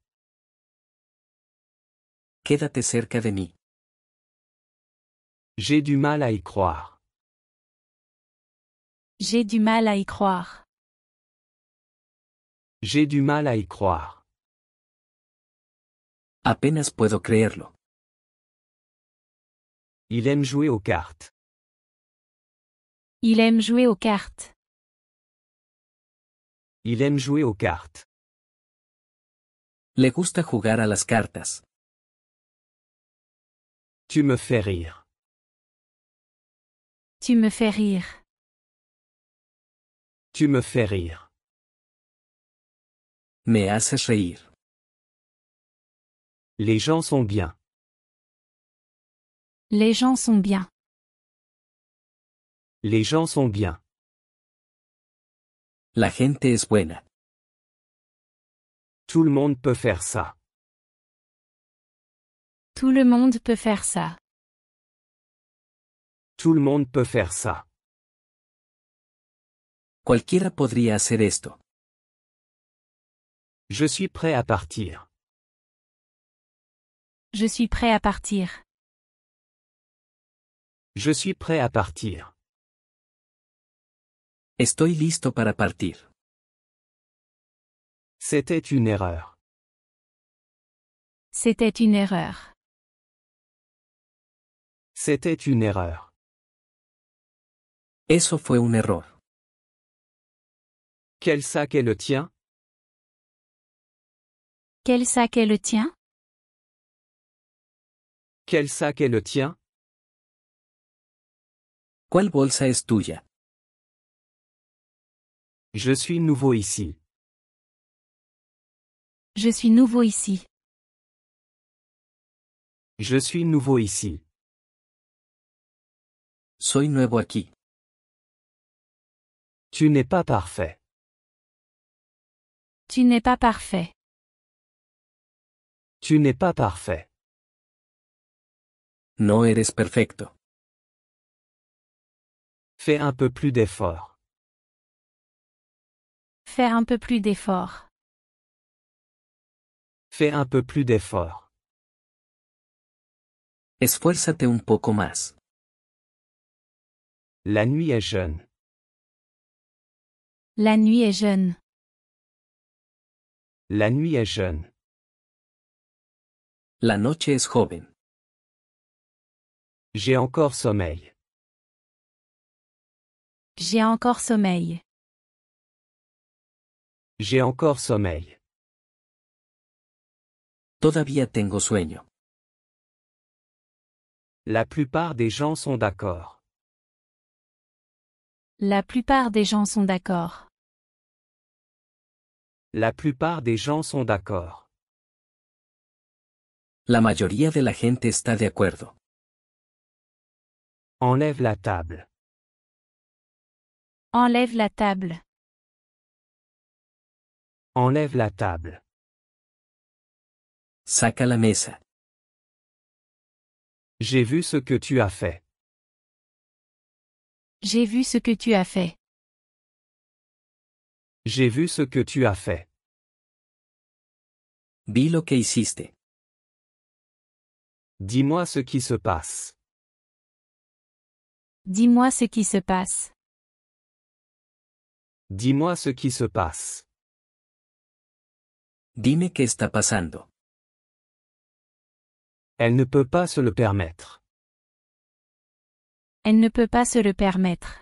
Quédate cerca de mí. J'ai du mal à y croire. J'ai du mal à y croire. J'ai du mal à y croire. Apenas puedo creerlo. Il aime jouer aux cartes. Il aime jouer aux cartes. Il aime jouer aux cartes. Le gusta jugar a las cartas. Tu me fais rire. Tu me fais rire. Tu me fais rire. Me haces reír. Les gens sont bien. Les gens sont bien. Les gens sont bien. La gente es buena. Tout le monde peut faire ça. Tout le monde peut faire ça. Tout le monde peut faire ça. Cualquiera podría hacer esto. Je suis prêt à partir. Je suis prêt à partir. Je suis prêt à partir. Estoy listo para partir. C'était une erreur. C'était une erreur. C'était une erreur. Eso fue un error. Quel sac est le tien? Quel sac est le tien? Quel sac est le tien? ¿Cuál bolsa es tuya? Je suis nouveau ici. Je suis nouveau ici. Je suis nouveau ici. Soy nuevo aquí. Tu n'es pas parfait. Tu n'es pas parfait. Tu n'es pas parfait. No eres perfecto. Fais un peu plus d'effort. Faire un peu plus d'effort. Fais un peu plus d'effort. Esfuérzate un poco más. La nuit est jeune. La nuit est jeune. La nuit est jeune. La noche es joven. J'ai encore sommeil. J'ai encore sommeil. J'ai encore sommeil. Todavía tengo sueño. La plupart des gens sont d'accord. La plupart des gens sont d'accord. La plupart des gens sont d'accord. La mayoría de la gente está de acuerdo. Enlève la table. Enlève la table. Enlève la table. Saca la mesa. J'ai vu ce que tu as fait. J'ai vu ce que tu as fait. J'ai vu ce que tu as fait. Vi lo que hiciste. Dis-moi ce qui se passe. Dis-moi ce qui se passe. Dis-moi ce qui se passe. Dime qué está pasando. Elle ne peut pas se le permettre. Elle ne peut pas se le permettre.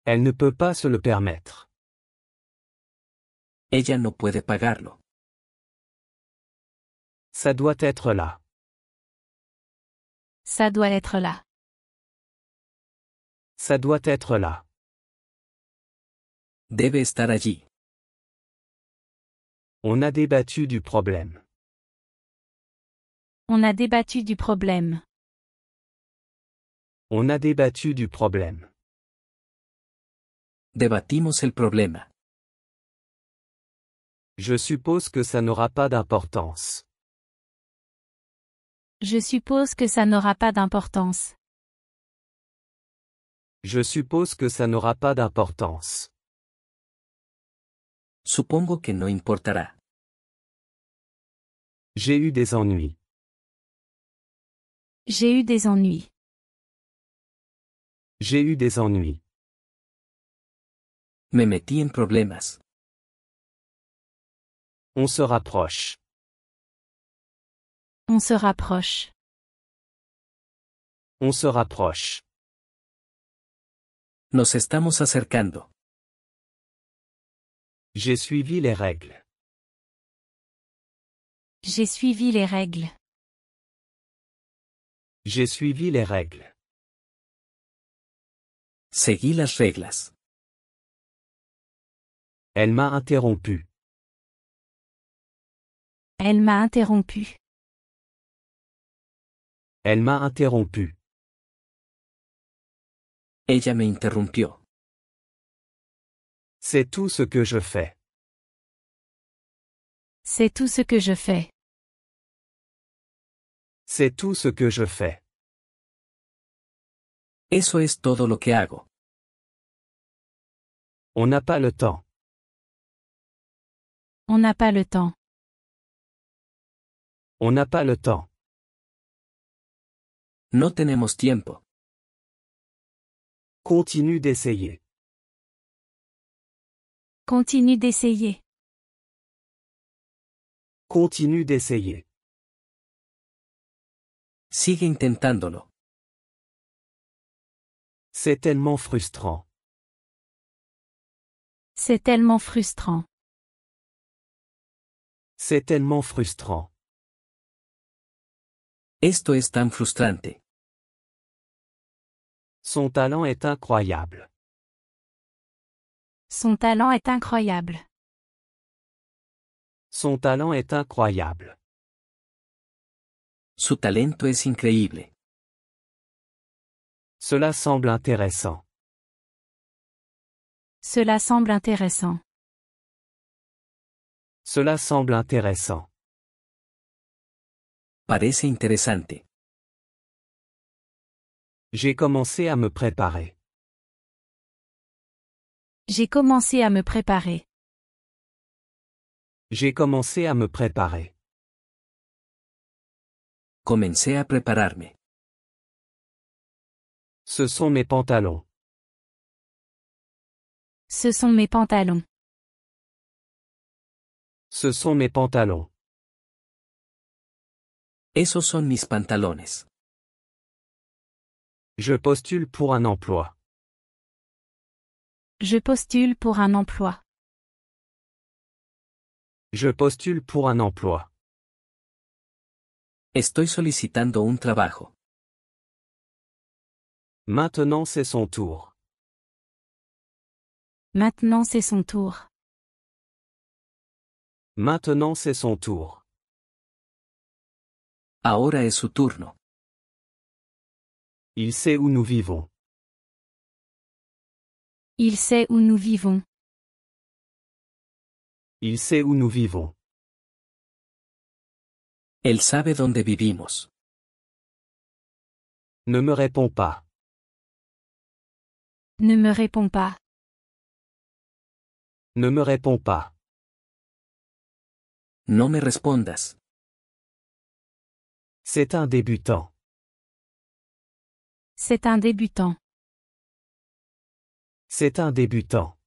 Elle ne peut pas se le permettre. Ella no puede pagarlo. Ça doit être là. Ça doit être là. Ça doit être là. Debe estar allí. On a débattu du problème. On a débattu du problème. On a débattu du problème. Debatimos el problema. Je suppose que ça n'aura pas d'importance. Je suppose que ça n'aura pas d'importance. Je suppose que ça n'aura pas d'importance. Supongo que no importará. J'ai eu des ennuis. J'ai eu des ennuis. J'ai eu des ennuis. Me metí en problemas. On se rapproche. On se rapproche. On se rapproche. Nos estamos acercando. J'ai suivi les règles. J'ai suivi les règles. J'ai suivi les règles. Seguí las reglas. Elle m'a interrompu. Elle m'a interrompu. Elle m'a interrompu. Ella me interrumpió. C'est tout ce que je fais. C'est tout ce que je fais. C'est tout ce que je fais. Eso es todo lo que hago. On n'a pas le temps. On n'a pas le temps. On n'a pas le temps. No tenemos tiempo. Continue d'essayer. Continue d'essayer. Continue d'essayer. Sigue intentándolo. C'est tellement frustrant. C'est tellement frustrant. C'est tellement frustrant. Esto es tan frustrante. Son talent est incroyable. Son talent est incroyable. Son talent est incroyable. Su talento es increíble. Cela semble intéressant. Cela semble intéressant. Cela semble intéressant. Parece interesante. J'ai commencé à me préparer. J'ai commencé à me préparer. J'ai commencé à me préparer. Comencé a prepararme. Ce sont mes pantalons. Ce sont mes pantalons. Ce sont mes pantalons. Esos son mis pantalones. Je postule pour un emploi. Je postule pour un emploi. Je postule pour un emploi. Estoy solicitando un trabajo. Maintenant c'est son tour. Maintenant c'est son tour. Maintenant c'est son tour. Ahora es su turno. Il sait où nous vivons. Il sait où nous vivons. Il sait où nous vivons. Él sabe dónde vivimos. Ne me réponds pas. Ne me réponds pas. Ne me réponds pas. No me respondas. C'est un débutant. C'est un débutant. C'est un débutant.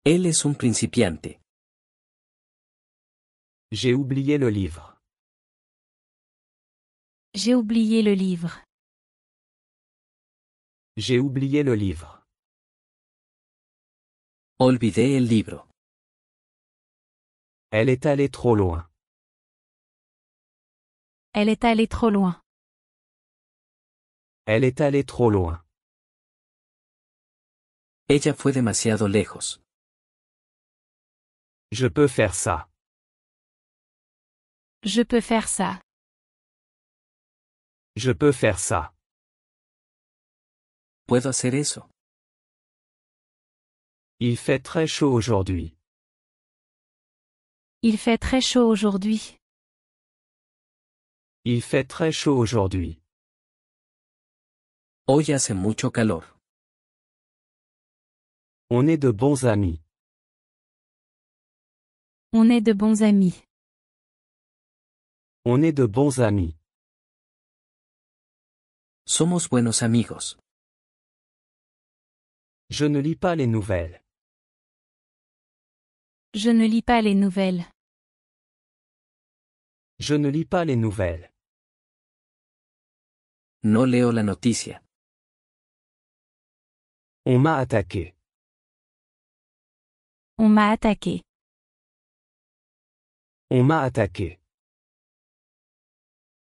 Él es un principiante. J'ai oublié le livre. J'ai oublié le livre. J'ai oublié le livre. Olvidé el libro. Elle est allée trop loin. Elle est allée trop loin. Elle est allée trop loin. Ella fue demasiado lejos. Je peux faire ça. Je peux faire ça. Je peux faire ça. Puedo hacer eso. Il fait très chaud aujourd'hui. Il fait très chaud aujourd'hui. Il fait très chaud aujourd'hui. Hoy hace mucho calor. On est de bons amis. On est de bons amis. On est de bons amis. Somos buenos amigos. Je ne lis pas les nouvelles. Je ne lis pas les nouvelles. Je ne lis pas les nouvelles. No leo la noticia. On m'a attaqué. On m'a attaqué. On m'a attaqué.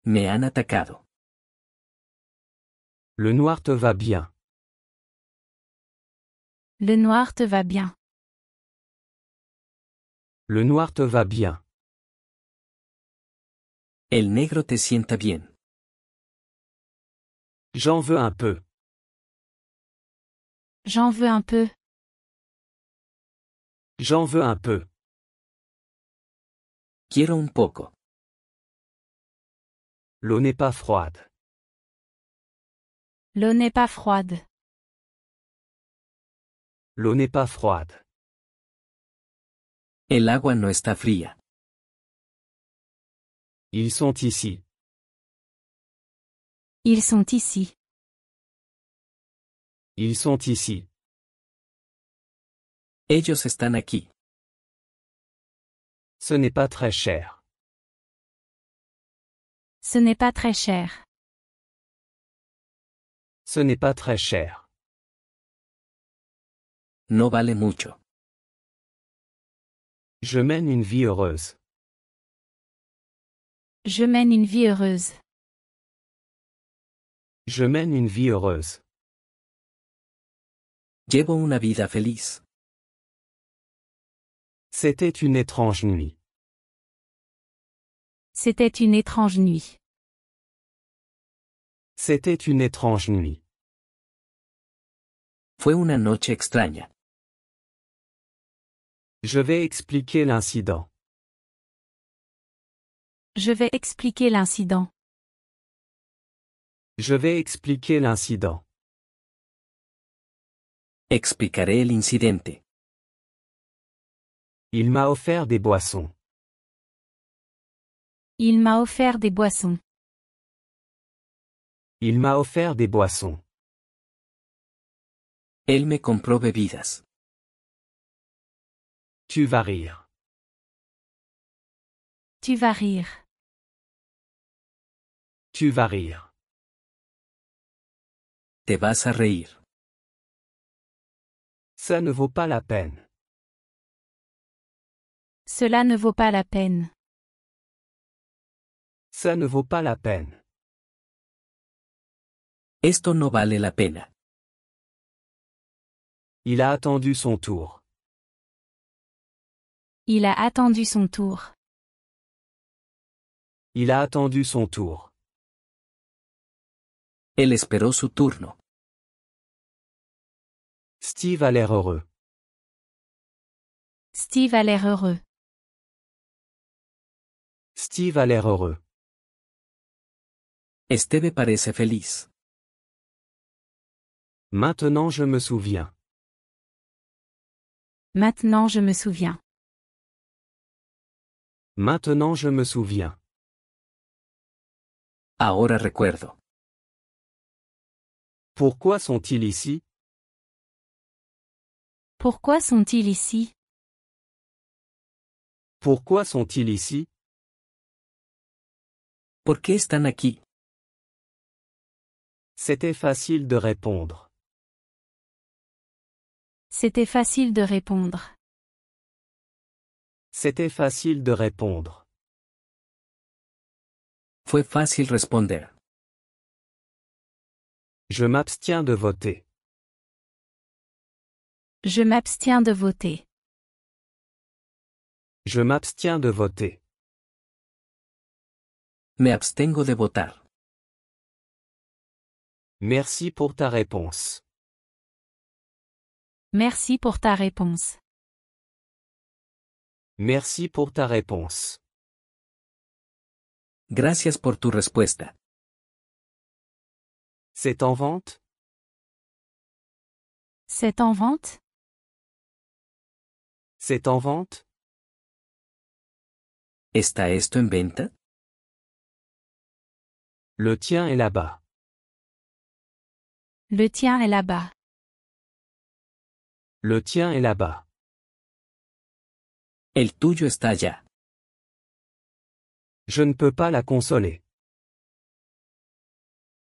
Me han atacado. Le noir te va bien. Le noir te va bien. Le noir te va bien. El negro te sienta bien. J'en veux un peu. J'en veux un peu. J'en veux un peu. Quiero un poco. L'eau n'est pas froide. L'eau n'est pas froide. L'eau n'est pas froide. El agua no está fría. Ils sont ici. Ils sont ici. Ils sont ici. Ellos están aquí. Ce n'est pas très cher. Ce n'est pas très cher. Ce n'est pas très cher. No vale mucho. Je mène une vie heureuse. Je mène une vie heureuse. Je mène une vie heureuse. Llevo una vida feliz. C'était une étrange nuit. C'était une étrange nuit. C'était une étrange nuit. Fue una noche extraña. Je vais expliquer l'incident. Je vais expliquer l'incident. Je vais expliquer l'incident. Explicaré el incidente. Il m'a offert des boissons. Il m'a offert des boissons. Il m'a offert des boissons. Él me compró bebidas. Tu vas rire. Tu vas rire. Tu vas rire. Te vas a reír. Ça ne vaut pas la peine. Cela ne vaut pas la peine. Ça ne vaut pas la peine. Esto no vale la pena. Il a attendu son tour. Il a attendu son tour. Il a attendu son tour. Él esperó su turno. Steve a l'air heureux. Steve a l'air heureux. Steve a l'air heureux. Esteve parece feliz. Maintenant je me souviens. Maintenant je me souviens. Maintenant je me souviens. Ahora recuerdo. Pourquoi sont-ils ici? Pourquoi sont-ils ici? Pourquoi sont-ils ici? ¿Por qué están aquí? C'était facile de répondre. C'était facile de répondre. C'était facile de répondre. Fue fácil responder. Je m'abstiens de voter. Je m'abstiens de voter. Je m'abstiens de voter. Me abstengo de votar. Merci pour ta réponse. Merci pour ta réponse. Merci pour ta réponse. Gracias por tu respuesta. C'est en vente? C'est en vente? C'est en vente? ¿Está esto en venta? Le tien est là-bas. Le tien est là-bas. Le tien est là-bas. El tuyo está allá. Je ne peux pas la consoler.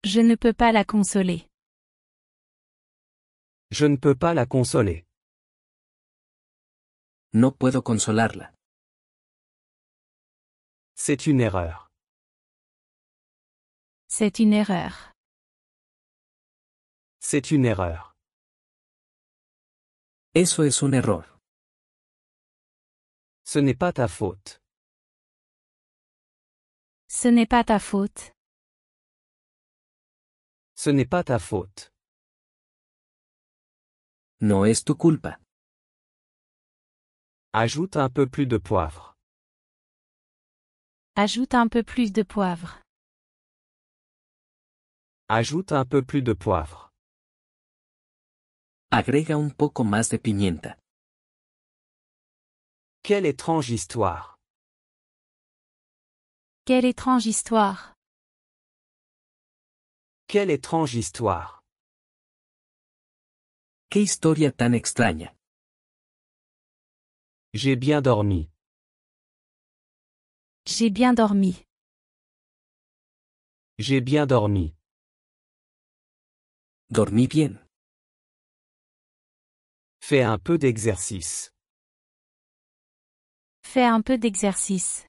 Je ne peux pas la consoler. Je ne peux pas la consoler. No puedo consolarla. C'est une erreur. C'est une erreur. C'est une erreur. Eso es un error. Ce n'est pas ta faute. Ce n'est pas ta faute. Ce n'est pas ta faute. No es tu culpa. Ajoute un peu plus de poivre. Ajoute un peu plus de poivre. Ajoute un peu plus de poivre. Agrega un poco más de pimienta. Quelle étrange histoire. Quelle étrange histoire. Quelle étrange histoire. ¡Qué historia tan extraña! J'ai bien dormi. J'ai bien dormi. J'ai bien dormi. Dormí bien. Fais un peu d'exercice. Fais un peu d'exercice.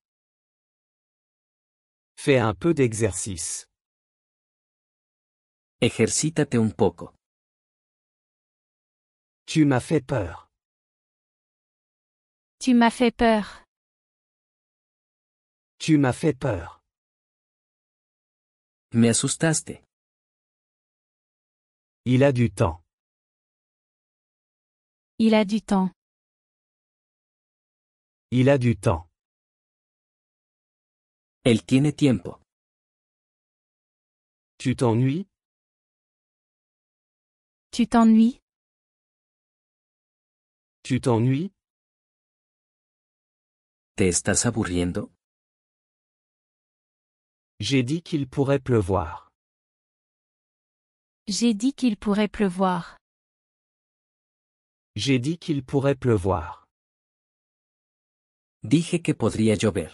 Fais un peu d'exercice. Ejercítate un poco. Tu m'as fait peur. Tu m'as fait peur. Tu m'as fait peur. Me asustaste. Il a du temps. Il a du temps. Il a du temps. Él tiene tiempo. Tu t'ennuies? Tu t'ennuies? Tu t'ennuies? ¿Te estás aburriendo? J'ai dit qu'il pourrait pleuvoir. J'ai dit qu'il pourrait pleuvoir. J'ai dit qu'il pourrait pleuvoir. Dije que podría llover.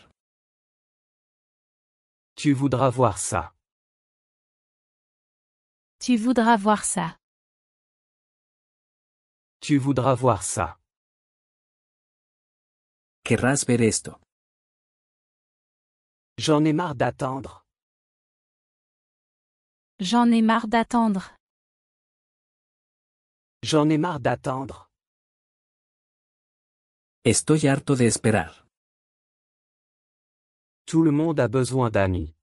Tu voudras voir ça. Tu voudras voir ça. Tu voudras voir ça. Querrás ver esto. J'en ai marre d'attendre. J'en ai marre d'attendre. J'en ai marre d'attendre. Estoy harto de esperar. Tout le monde a besoin d'amis.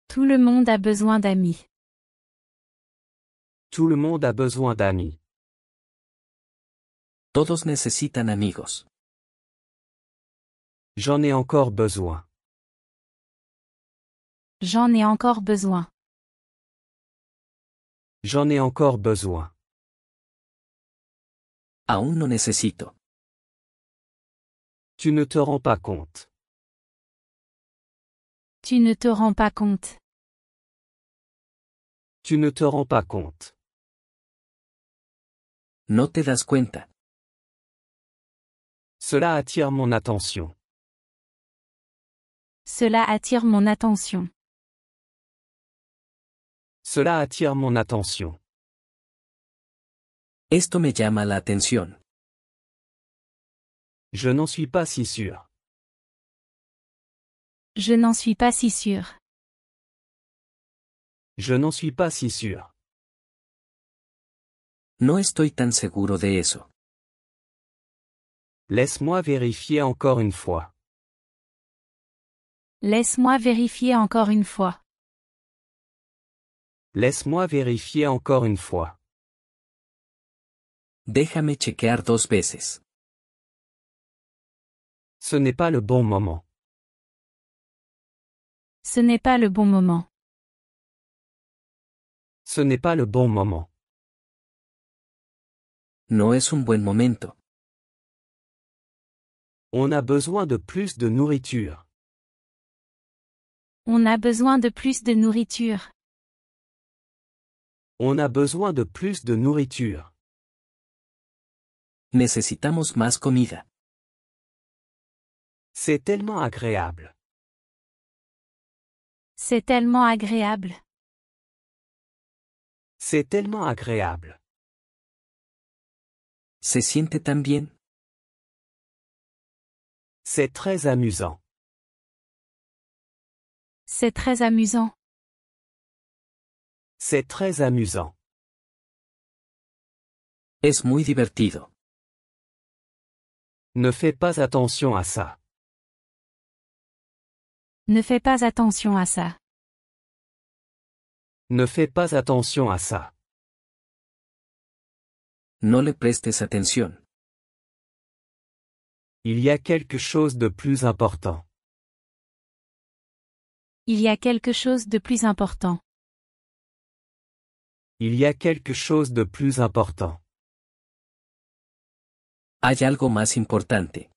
Tout le monde a besoin d'amis. Tout le monde a besoin d'amis. Todos necesitan amigos. J'en ai encore besoin. J'en ai encore besoin. J'en ai encore besoin. Aún no necesito. Tu ne te rends pas compte. Tu ne te rends pas compte. Tu ne te rends pas compte. No te das cuenta. Cela attire mon attention. Cela attire mon attention. Cela attire mon attention. Esto me llama la atención. Je n'en suis pas si sûr. Je n'en suis pas si sûr. Je n'en suis pas si sûr. No estoy tan seguro de eso. Laisse-moi vérifier encore une fois. Laisse-moi vérifier encore une fois. Laisse-moi vérifier encore une fois. Déjame chequear 2 veces. Ce n'est pas le bon moment. Ce n'est pas le bon moment. Ce n'est pas le bon moment. No es un buen momento. On a besoin de plus de nourriture. On a besoin de plus de nourriture. On a besoin de plus de nourriture. Necesitamos más comida. C'est tellement agréable. C'est tellement agréable. C'est tellement agréable. Se siente tan bien. C'est très amusant. C'est très amusant. C'est très amusant. Es muy divertido. Ne fais pas attention à ça. Ne fais pas attention à ça. Ne fais pas attention à ça. No le prestes atención. Il y a quelque chose de plus important. Il y a quelque chose de plus important. Il y a quelque chose de plus important. Hay algo más importante.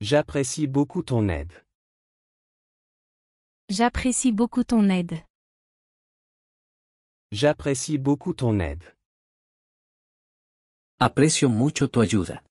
J'apprécie beaucoup ton aide. J'apprécie beaucoup ton aide. J'apprécie beaucoup ton aide. Aprecio mucho tu ayuda.